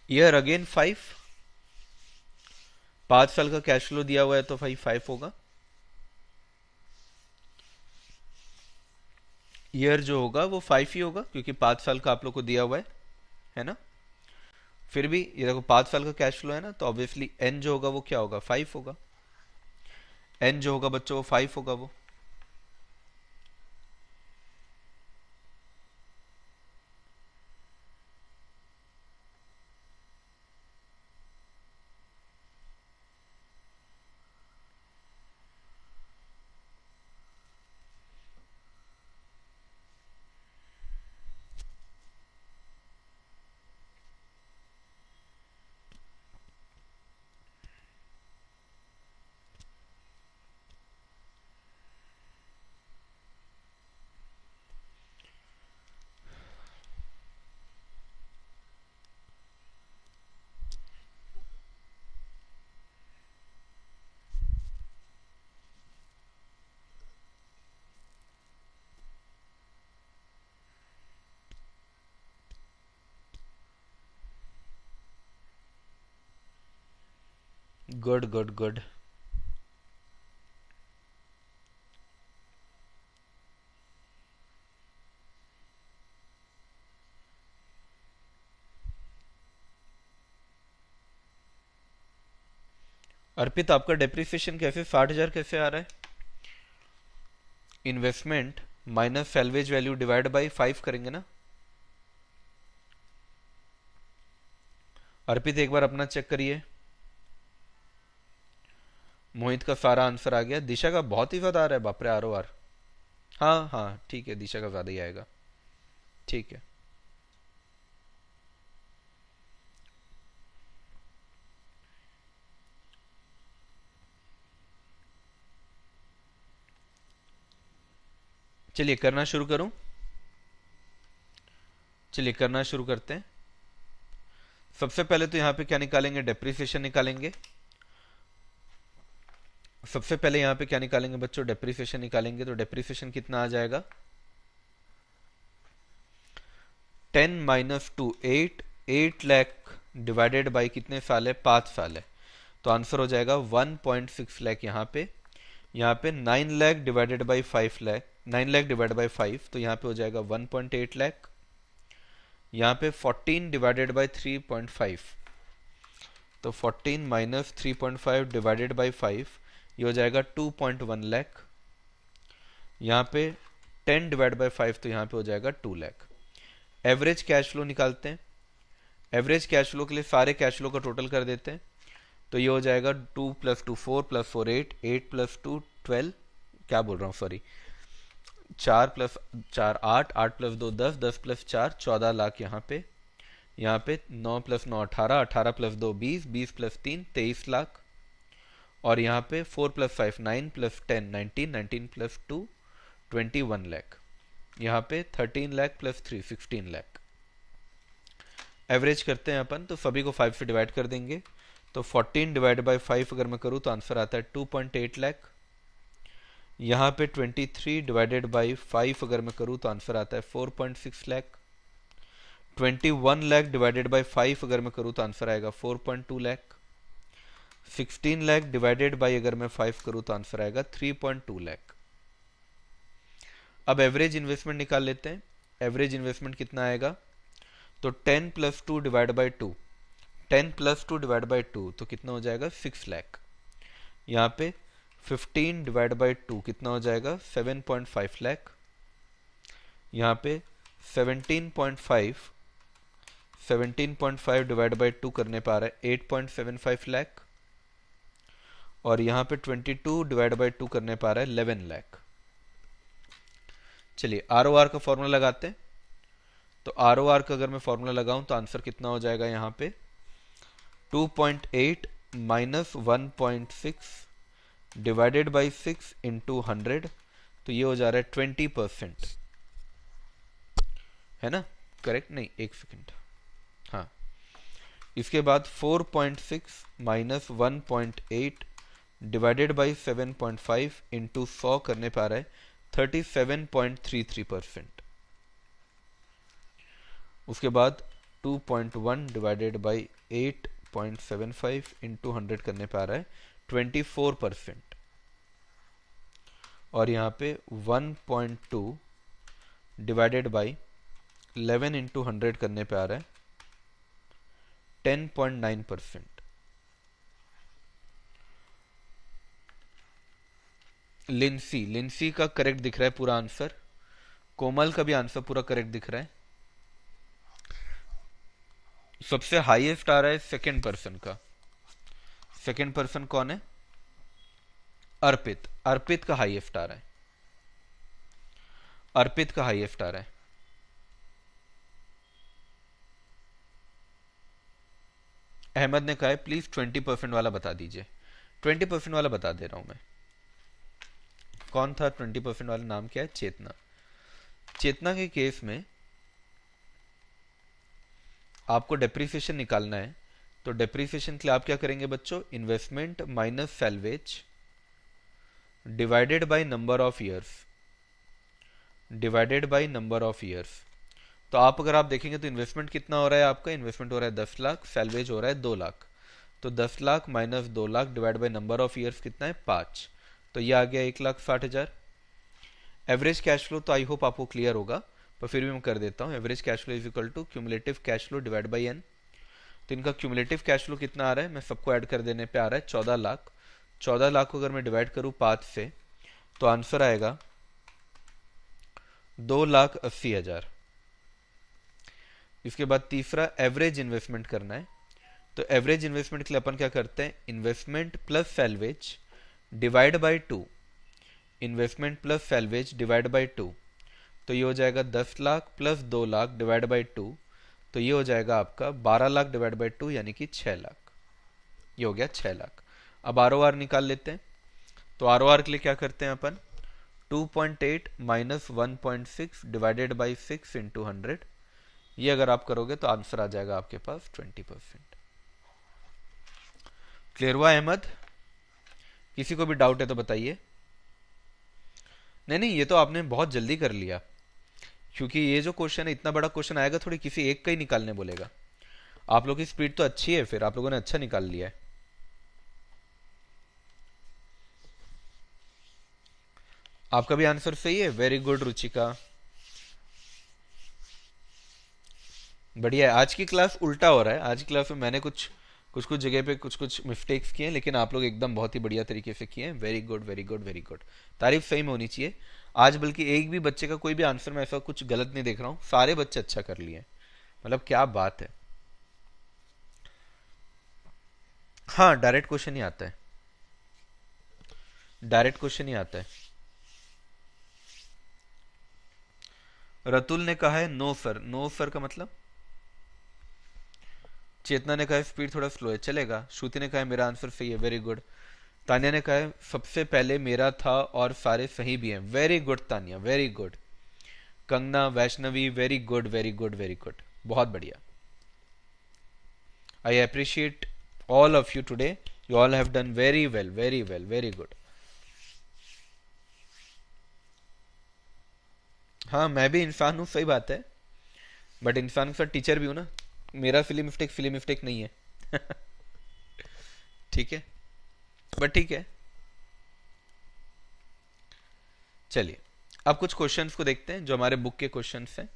ईयर अगेन 5, 5 साल का कैश फ्लो दिया हुआ है तो भाई 5 होगा। ईयर जो होगा वो 5 ही होगा क्योंकि 5 साल का आप लोग को दिया हुआ है ना। फिर भी ये देखो 5 साल का कैश फ्लो है ना, तो ऑब्वियसली एन जो होगा वो क्या होगा, 5 होगा। एन जो होगा बच्चों वो 5 होगा वो। Good good good. अर्पित आपका डेप्रिसिएशन कैसे 60,000 कैसे आ रहा है? Investment minus salvage value divide by 5 करेंगे ना। अर्पित एक बार अपना चेक करिए। मोहित का सारा आंसर आ गया, दिशा का बहुत ही ज्यादा आ रहा है, बाप रे, ROR। हाँ हाँ ठीक है, दिशा का ज्यादा ही आएगा, ठीक है। चलिए करना शुरू करूं। चलिए करना शुरू करते हैं। सबसे पहले तो यहां पे क्या निकालेंगे, डेप्रिसिएशन निकालेंगे। सबसे पहले यहां पे क्या निकालेंगे बच्चों, डेप्रिसिएशन निकालेंगे। तो डेप्रिसिएशन कितना आ जाएगा, 10 minus two 8, 8 lakh divided by कितने साल है, 5 साल है। तो आंसर हो जाएगा 1.6 लाख। यहाँ पे 9 lakh divided by 5 lakh, 9 lakh divided by 5, तो यहाँ पे हो जाएगा 1.8 लाख। यहाँ पे 14 डिवाइडेड बाई 3.5, तो 14 माइनस 3.5 डिवाइडेड बाई 5, ये हो जाएगा 2.1 लाख। यहाँ पे 10 डिवाइड बाई 5, तो यहाँ पे हो जाएगा 2 लाख। एवरेज कैश फ्लो निकालते हैं। एवरेज कैश फ्लो के लिए सारे कैश फ्लो का टोटल कर देते हैं। तो ये हो जाएगा 2 प्लस 2 4 प्लस 4 8, 8 प्लस 2 12, क्या बोल रहा हूँ sorry, 4 plus 4 8, 8 plus 2 10, 10 plus 4 14 lakh. यहाँ पे 9 प्लस 9 18, 18 प्लस 2 20, 20 प्लस 3 23 लाख। और यहाँ पे 4 प्लस 5 9 प्लस 10 19, 19 प्लस 2 21 लाख। यहाँ पे 13 लाख प्लस 3 16 लाख। एवरेज करते हैं अपन, तो सभी को 5 से डिवाइड कर देंगे। तो 14 डिवाइड बाई 5 अगर मैं करूँ तो आंसर आता है 2.8 लाख। यहाँ पे 23 डिवाइडेड बाई 5 अगर मैं करूँ तो आंसर आता है 4.6 लाख। 21 लाख डिवाइडेड बाई 5 अगर मैं करूँ तो आंसर आएगा 4.2 लाख। 16 लाख डिवाइडेड बाई अगर मैं 5 करूँ तो आंसर आएगा 3.2 लाख। अब एवरेज इन्वेस्टमेंट निकाल लेते हैं। एवरेज इन्वेस्टमेंट कितना आएगा, तो 10 plus 2 divide by 2, 10 plus 2 divide by 2, तो कितना हो जाएगा 6 लाख। यहाँ पे 15 डिवाइड बाई 2 कितना हो जाएगा 7.5 लाख। यहाँ पे 17.5, 17.5 डिवाइड बाई 2 करने पा रहा है 8.75 लाख। और यहाँ पे 22 डिवाइड बाई 2 करने पा रहा है 11 लाख। चलिए आरओआर का फॉर्मूला लगाते हैं। तो आरओआर का अगर मैं फॉर्मूला लगाऊं तो आंसर कितना हो जाएगा, यहाँ पे 2.8 माइनस 1.6 डिवाइडेड बाई 6 इंटू 100, तो ये हो जा रहा है 20%, है ना, करेक्ट, नहीं एक सेकेंड, हाँ। इसके बाद 4.6 माइनस 1.8 डिवाइडेड बाई 7.5 इंटू 100 करने पा रहा है 37.33%। उसके बाद 2.1 डिवाइडेड बाई 8.75 इंटू 100 करने पा रहा है 24%। और यहाँ पे 1.2 डिवाइडेड बाई 11 इंटू 100 करने पे आ रहा है 10.9%। लिंसी का करेक्ट दिख रहा है पूरा आंसर। कोमल का भी आंसर पूरा करेक्ट दिख रहा है। सबसे हाईएस्ट आ रहा है सेकंड पर्सन का। सेकंड पर्सन कौन है, अर्पित। अर्पित का हाईएस्ट आ रहा है। अर्पित का हाईएस्ट आ रहा है। अहमद ने कहा है प्लीज 20% वाला बता दीजिए। 20% वाला बता दे रहा हूं मैं। कौन था 20% वाला, नाम क्या है, चेतना। चेतना के केस में आपको डेप्रिसिएशन निकालना है। तो डेप्रिसिएशन के लिए आप क्या करेंगे बच्चों, investment minus salvage divided by number of years, divided by number of years. तो अगर आप देखेंगे तो इन्वेस्टमेंट कितना हो रहा है आपका, इन्वेस्टमेंट हो रहा है 10 लाख, सैलवेज हो रहा है 2 लाख। तो 10 lakh minus 2 lakh divide by number of years कितना है 5, तो ये आ गया 1,60,000। एवरेज कैश फ्लो तो आई होप आपको क्लियर होगा, पर फिर भी मैं कर देता हूँ। Average cash flow is equal to cumulative cash flow divide by n. तो इनका क्यूमुलेटिव कैश फ्लो कितना आ रहा है, मैं सबको ऐड कर देने पे आ रहा है 14 लाख। 14 लाख को अगर मैं डिवाइड करूँ 5 से तो आंसर आएगा 2,80,000। इसके बाद तीसरा एवरेज इन्वेस्टमेंट करना है। तो एवरेज इन्वेस्टमेंट के लिए अपन क्या करते हैं, investment plus salvage divide by 2, investment plus salvage divide by 2, तो ये हो जाएगा 10 lakh plus 2 lakh divide by 2, तो ये हो जाएगा आपका 12 लाख डिवाइड बाई 2 यानी कि 6 लाख। ये हो गया 6 लाख। अब आरओआर निकाल लेते हैं। तो आरओआर के लिए क्या करते हैं अपन, 2.8 माइनस 1.6 डिवाइडेड बाई 6 इंटू 100, ये अगर आप करोगे तो आंसर आ जाएगा आपके पास 20%। क्लियर हुआ अहमद? किसी को भी डाउट है तो बताइए। नहीं नहीं, ये तो आपने बहुत जल्दी कर लिया, क्योंकि ये जो क्वेश्चन है इतना बड़ा क्वेश्चन आएगा थोड़ी किसी एक का ही निकालने बोलेगा। आप लोगों की स्पीड तो अच्छी है, फिर आप लोगों ने अच्छा निकाल लिया है। आपका भी आंसर सही है, वेरी गुड रुचिका, बढ़िया है। आज की क्लास उल्टा हो रहा है, आज की क्लास में मैंने कुछ कुछ कुछ जगह पे कुछ कुछ मिस्टेक्स किए हैं, लेकिन आप लोग एकदम बहुत ही बढ़िया तरीके से किए हैं। Very good very good very good, तारीफ सही में होनी चाहिए। आज बल्कि एक भी बच्चे का कोई भी आंसर में ऐसा कुछ गलत नहीं देख रहा हूँ, सारे बच्चे अच्छा कर लिए हैं, मतलब क्या बात है। हाँ, डायरेक्ट क्वेश्चन ही आता है, डायरेक्ट क्वेश्चन ही आता है। रतुल ने कहा है नो सर, नो सर का मतलब? चेतना ने कहा है स्पीड थोड़ा स्लो है, चलेगा। श्रुति ने कहा है मेरा आंसर सही है, वेरी गुड। तानिया ने कहा है सबसे पहले मेरा था और सारे सही भी हैं, very good Tania, very good. Kangana, Vaishnavi, very good very good very good, बहुत बढ़िया। I appreciate all of you today, you all have done very well very well, very good. हाँ, मैं भी इंसान हूँ, सही बात है, बट इंसान के साथ टीचर भी हूँ ना। मेरा फिल्म मिस्टेक नहीं है। ठीक है, बट ठीक है। चलिए अब कुछ क्वेश्चंस को देखते हैं जो हमारे बुक के क्वेश्चंस हैं।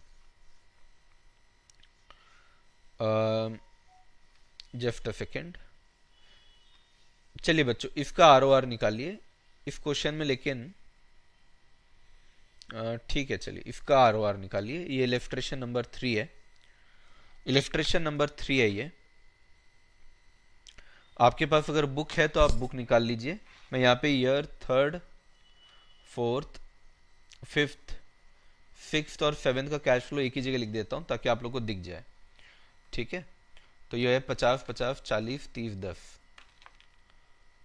Just a second. चलिए बच्चों, इसका आरओआर निकालिए इस क्वेश्चन में, लेकिन ठीक है, चलिए इसका आरओआर निकालिए। ये इलस्ट्रेशन नंबर 3 है, इलस्ट्रेशन नंबर 3 है ये। आपके पास अगर बुक है तो आप बुक निकाल लीजिए। मैं यहाँ पे year 3rd 4th 5th 6th और 7th का कैश फ्लो एक ही जगह लिख देता हूँ ताकि आप लोग को दिख जाए। ठीक है, तो ये है 50 50 40 30 10,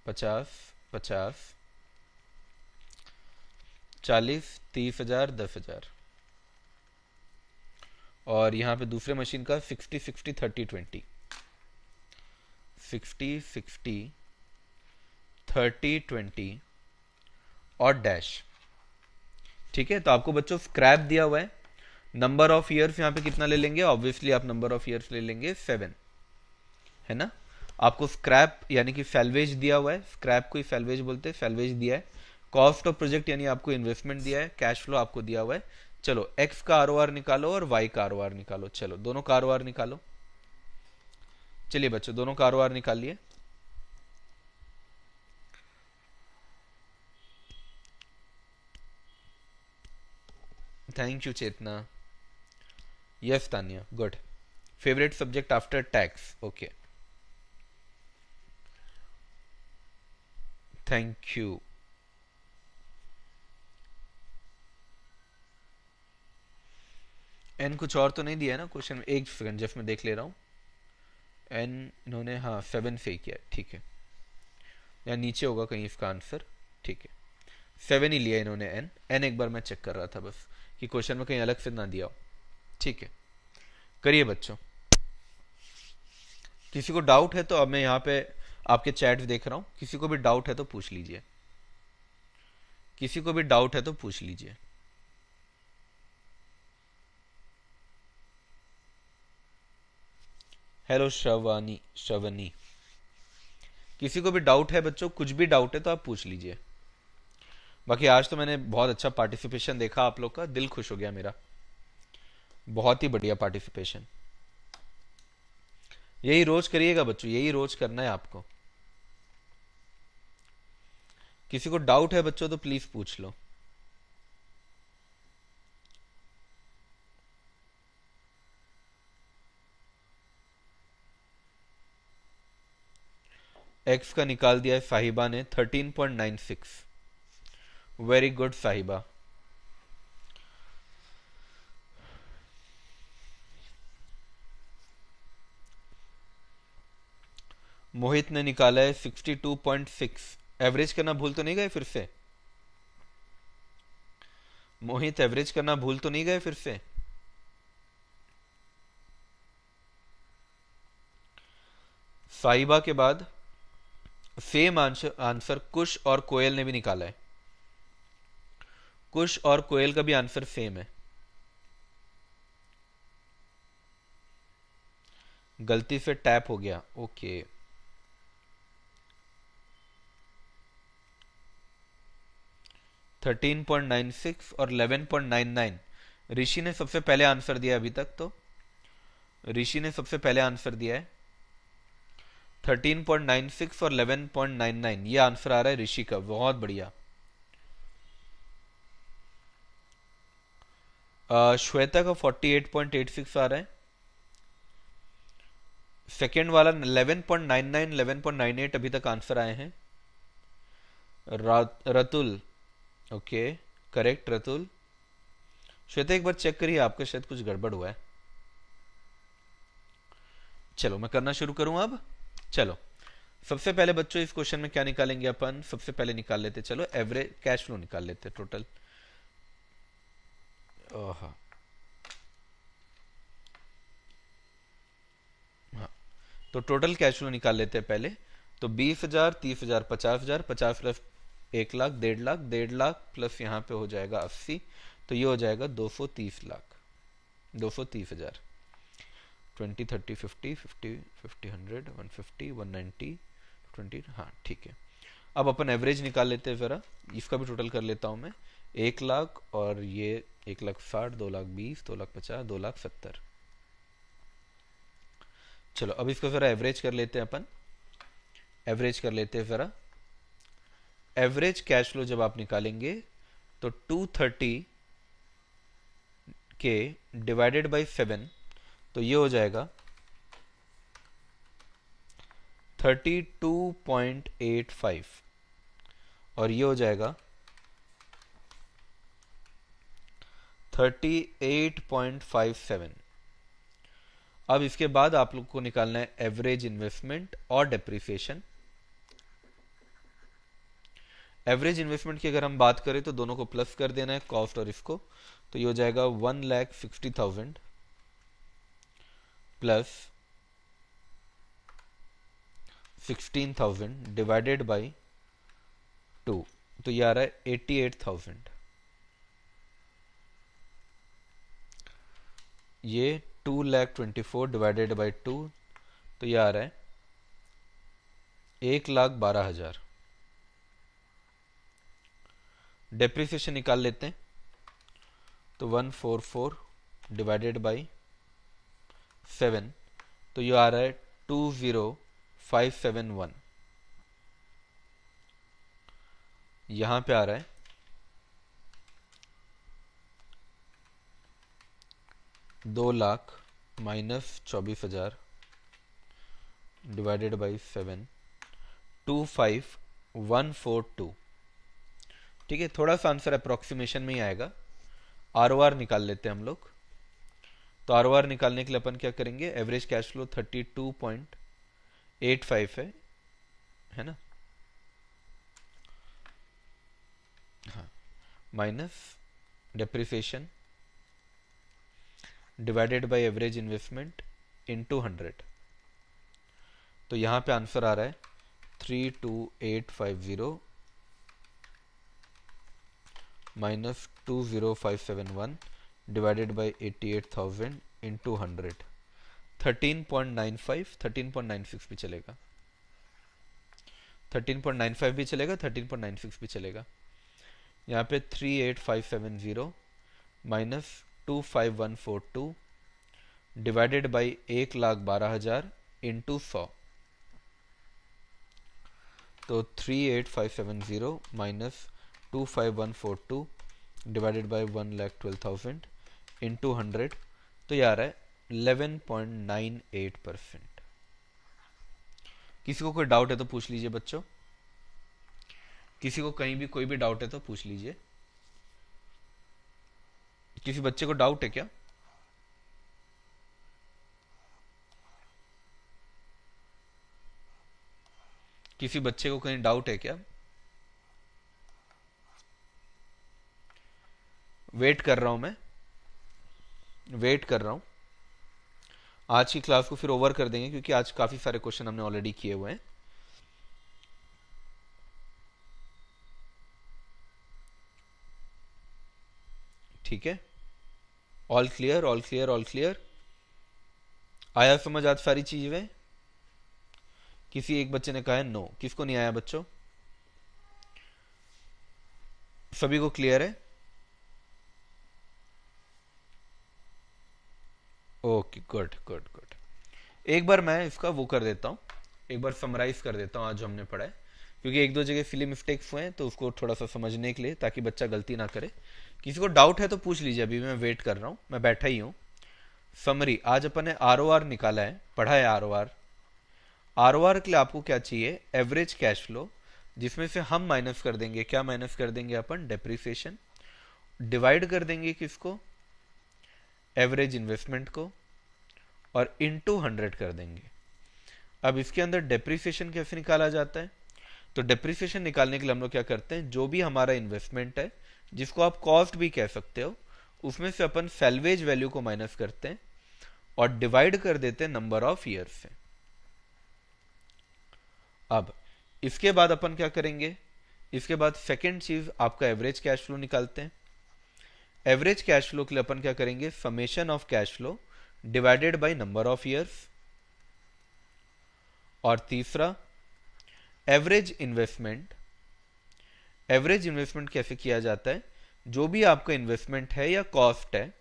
50 50 40 30,000 10,000। और यहाँ पे दूसरे मशीन का 60 60 30 20, 60 60 30 20 और डैश। ठीक है, तो आपको बच्चों स्क्रैप दिया हुआ है। नंबर ऑफ ईयर्स यहाँ पे कितना ले लेंगे? ऑब्वियसली आप नंबर ऑफ ईयर्स ले लेंगे 7, है ना। आपको स्क्रैप यानी कि सैल्वेज दिया हुआ है, स्क्रैप को ही सैल्वेज बोलते हैं, सैल्वेज दिया है। कॉस्ट ऑफ प्रोजेक्ट यानी आपको इन्वेस्टमेंट दिया है, कैश फ्लो आपको दिया हुआ है। चलो एक्स का आरओआर निकालो और वाई का आरओआर निकालो। चलो दोनों का आरओआर निकालो। चलिए बच्चों, दोनों का आरओआर निकालिए। Thank you Chetna. Yes Tania, good. Favourite subject after tax, okay, thank you. एन कुछ और तो नहीं दिया है ना क्वेश्चन में? एक सेकंड, जस्ट मैं देख ले रहा हूँ। एन इन्होंने हाँ 7 से ही किया, ठीक है, या नीचे होगा कहीं इसका आंसर। ठीक है, 7 ही लिया इन्होंने। एन एन एक बार मैं चेक कर रहा था बस कि क्वेश्चन में कहीं अलग से ना दिया हो। ठीक है, करिए बच्चों। किसी को डाउट है तो अब मैं यहाँ पे आपके चैट देख रहा हूँ, किसी को भी डाउट है तो पूछ लीजिए, किसी को भी डाउट है तो पूछ लीजिए। हेलो श्रवानी, श्रवनी, किसी को भी डाउट है बच्चों, कुछ भी डाउट है तो आप पूछ लीजिए। बाकी आज तो मैंने बहुत अच्छा पार्टिसिपेशन देखा आप लोग का, दिल खुश हो गया मेरा, बहुत ही बढ़िया पार्टिसिपेशन। यही रोज करिएगा बच्चों, यही रोज करना है आपको। किसी को डाउट है बच्चों तो प्लीज पूछ लो। एक्स का निकाल दिया है साहिबा ने 13.96, वेरी गुड साहिबा। मोहित ने निकाला है 62.6, एवरेज करना भूल तो नहीं गए फिर से? मोहित एवरेज करना भूल तो नहीं गए फिर से? साहिबा के बाद सेम आंसर आंसर कुश और कोयल ने भी निकाला है। कुश और कोयल का भी आंसर सेम है। गलती से टैप हो गया, ओके। 13.96 और 11.99। ऋषि ने सबसे पहले आंसर दिया अभी तक तो। ऋषि ने सबसे पहले आंसर दिया है 13.96 और 11.99, ये आंसर आ रहा है ऋषि का, बहुत बढ़िया। श्वेता का 48.86 आ रहा है। सेकेंड वाला 11.99 11.98 अभी तक आंसर आए हैं। Ratul, okay correct Ratul. श्वेता एक बार चेक करिए, आपका शायद कुछ गड़बड़ हुआ है। चलो मैं करना शुरू करूं अब। चलो सबसे पहले बच्चों इस क्वेश्चन में क्या निकालेंगे अपन? सबसे पहले निकाल लेते, चलो एवरेज कैश फ्लो निकाल लेते टोटल। हाँ, तो टोटल कैश फ्लो निकाल लेते हैं पहले। तो 20,000, 30,000, 50,000, 50 प्लस 1 लाख, 1.5 लाख, 1.5 लाख प्लस यहाँ पे हो जाएगा 80, तो ये हो जाएगा 230 लाख, 230,000। 20, 30, 50, 50, 50, 100, 150, 190, 20, हाँ ठीक है। अब अपन एवरेज निकाल लेते हैं जरा, इसका भी टोटल कर लेता हूं मैं। 1 लाख और ये 1,60,000, 2,20,000, 2,50,000, 2,70,000। चलो अब इसको जरा एवरेज कर लेते हैं अपन। एवरेज कर लेते हैं जरा। एवरेज कैश फ्लो जब आप निकालेंगे तो 230 के डिवाइडेड बाई 7, तो ये हो जाएगा 32.85 और ये हो जाएगा 38.57। अब इसके बाद आप लोग को निकालना है एवरेज इन्वेस्टमेंट और डेप्रिसिएशन। एवरेज इन्वेस्टमेंट की अगर हम बात करें तो दोनों को प्लस कर देना है, कॉस्ट और इसको, तो ये हो जाएगा 1,60,000 प्लस 16,000 डिवाइडेड बाई 2, तो ये आ रहा है 88,000। ये 2,24,000 डिवाइडेड बाई 2, तो ये आ रहा है 1,12,000। डेप्रिसिएशन निकाल लेते हैं, तो 144 डिवाइडेड बाई 7, तो ये आ रहा है 20,571। यहां पे आ रहा है 2,00,000 माइनस 24,000 डिवाइडेड बाई 7, 25,142। ठीक है, थोड़ा सा आंसर अप्रोक्सीमेशन में ही आएगा। आरओआर निकाल लेते हैं हम लोग। तो आरओआर निकालने के लिए अपन क्या करेंगे? एवरेज कैश फ्लो 32.85 है ना, हाँ, minus depreciation divided by average investment into 100, तो यहां पे आंसर आ रहा है 32850 माइनस 20571 डिवाइडेड बाय 88,000 इंटू 100। 13.95, 13.96 भी चलेगा, 13.95 भी चलेगा, 13.96 भी चलेगा। यहाँ पे 38570 माइनस 25142 डिवाइडेड बाई 1,12,000 इंटू 100, तो 38570 माइनस 25142 डिवाइडेड बाई 1,12,000 इंटू 100, तो ये आ रहा है 11.98%। किसी को कोई डाउट है तो पूछ लीजिए बच्चों, किसी को कहीं भी कोई भी डाउट है तो पूछ लीजिए। किसी बच्चे को डाउट है क्या? किसी बच्चे को कहीं डाउट है क्या? वेट कर रहा हूं मैं, वेट कर रहा हूं। आज की क्लास को फिर ओवर कर देंगे क्योंकि आज काफी सारे क्वेश्चन हमने ऑलरेडी किए हुए हैं। ठीक है, all clear, all clear, all clear. आया समझ आज सारी चीजें? किसी एक बच्चे ने कहा है नो, किसको नहीं आया बच्चों? सभी को क्लियर है? Okay, good good good. एक बार मैं इसका वो कर देता हूँ, एक बार समराइज कर देता हूँ आज जो हमने पढ़ा है, क्योंकि एक दो जगह फिली मिस्टेक्स हुए हैं तो उसको थोड़ा सा समझने के लिए, ताकि बच्चा गलती ना करे। किसी को डाउट है तो पूछ लीजिए, अभी मैं वेट कर रहा हूँ, मैं बैठा ही हूँ। समरी, आज अपन ने आरओआर निकाला है, पढ़ा है आरओआर। आरओआर के लिए आपको क्या चाहिए? एवरेज कैश फ्लो, जिसमें से हम माइनस कर देंगे, क्या माइनस कर देंगे अपन? डेप्रिसिएशन। डिवाइड कर देंगे किसको? एवरेज इन्वेस्टमेंट को, और इनटू 100 कर देंगे। अब इसके अंदर डेप्रिसिएशन कैसे निकाला जाता है? तो डेप्रिसिएशन निकालने के लिए हम लोग क्या करते हैं, जो भी हमारा इन्वेस्टमेंट है, जिसको आप कॉस्ट भी कह सकते हो, उसमें से अपन सैल्वेज वैल्यू को माइनस करते हैं और डिवाइड कर देते हैं नंबर ऑफ ईयर्स से। अब इसके बाद अपन क्या करेंगे? इसके बाद सेकेंड चीज आपका एवरेज कैश फ्लो निकालते हैं। एवरेज कैश फ्लो के लिए अपन क्या करेंगे? Summation of cash flow divided by number of years. और तीसरा एवरेज इन्वेस्टमेंट। एवरेज इन्वेस्टमेंट कैसे किया जाता है? जो भी आपका इन्वेस्टमेंट है या कॉस्ट है,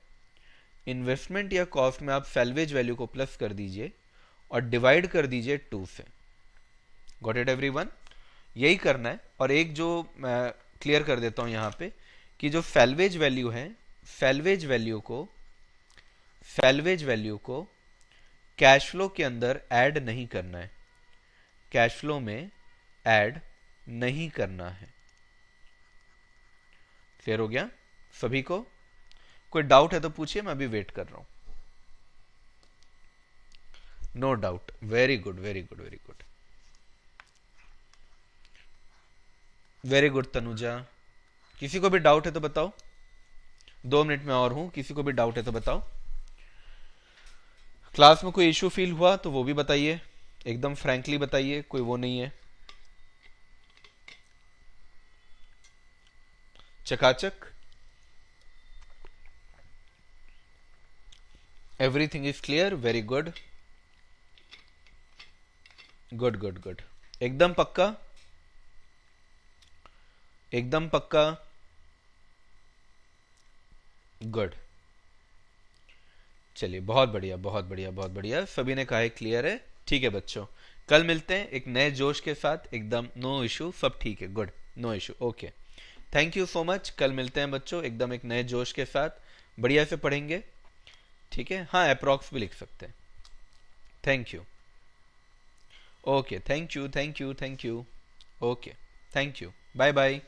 इन्वेस्टमेंट या कॉस्ट में आप सैल्वेज वैल्यू को प्लस कर दीजिए और डिवाइड कर दीजिए 2 से। Got it everyone? यही करना है। और एक जो मैं क्लियर कर देता हूं यहां पे, कि जो सैल्वेज वैल्यू है, सैल्वेज वैल्यू को कैश फ्लो के अंदर ऐड नहीं करना है, कैश फ्लो में ऐड नहीं करना है। क्लियर हो गया सभी को? कोई डाउट है तो पूछिए, मैं अभी वेट कर रहा हूं। No doubt, very good very good very good very good Tanuja. किसी को भी डाउट है तो बताओ, 2 मिनट में और हूं, किसी को भी डाउट है तो बताओ। क्लास में कोई इशू फील हुआ तो वो भी बताइए, एकदम फ्रैंकली बताइए, कोई वो नहीं है। चकाचक, everything is clear, very good good good good. एकदम पक्का, एकदम पक्का, गुड। चलिए, बहुत बढ़िया बहुत बढ़िया बहुत बढ़िया, सभी ने कहा है क्लियर है। ठीक है बच्चों, कल मिलते हैं एक नए जोश के साथ, एकदम नो इशू, सब ठीक है, good, no issue, okay. Thank you so much, कल मिलते हैं बच्चों एकदम एक नए जोश के साथ, बढ़िया से पढ़ेंगे। ठीक है, हाँ अप्रॉक्स भी लिख सकते हैं। Thank you, okay, thank you thank you thank you, okay, thank you, bye bye.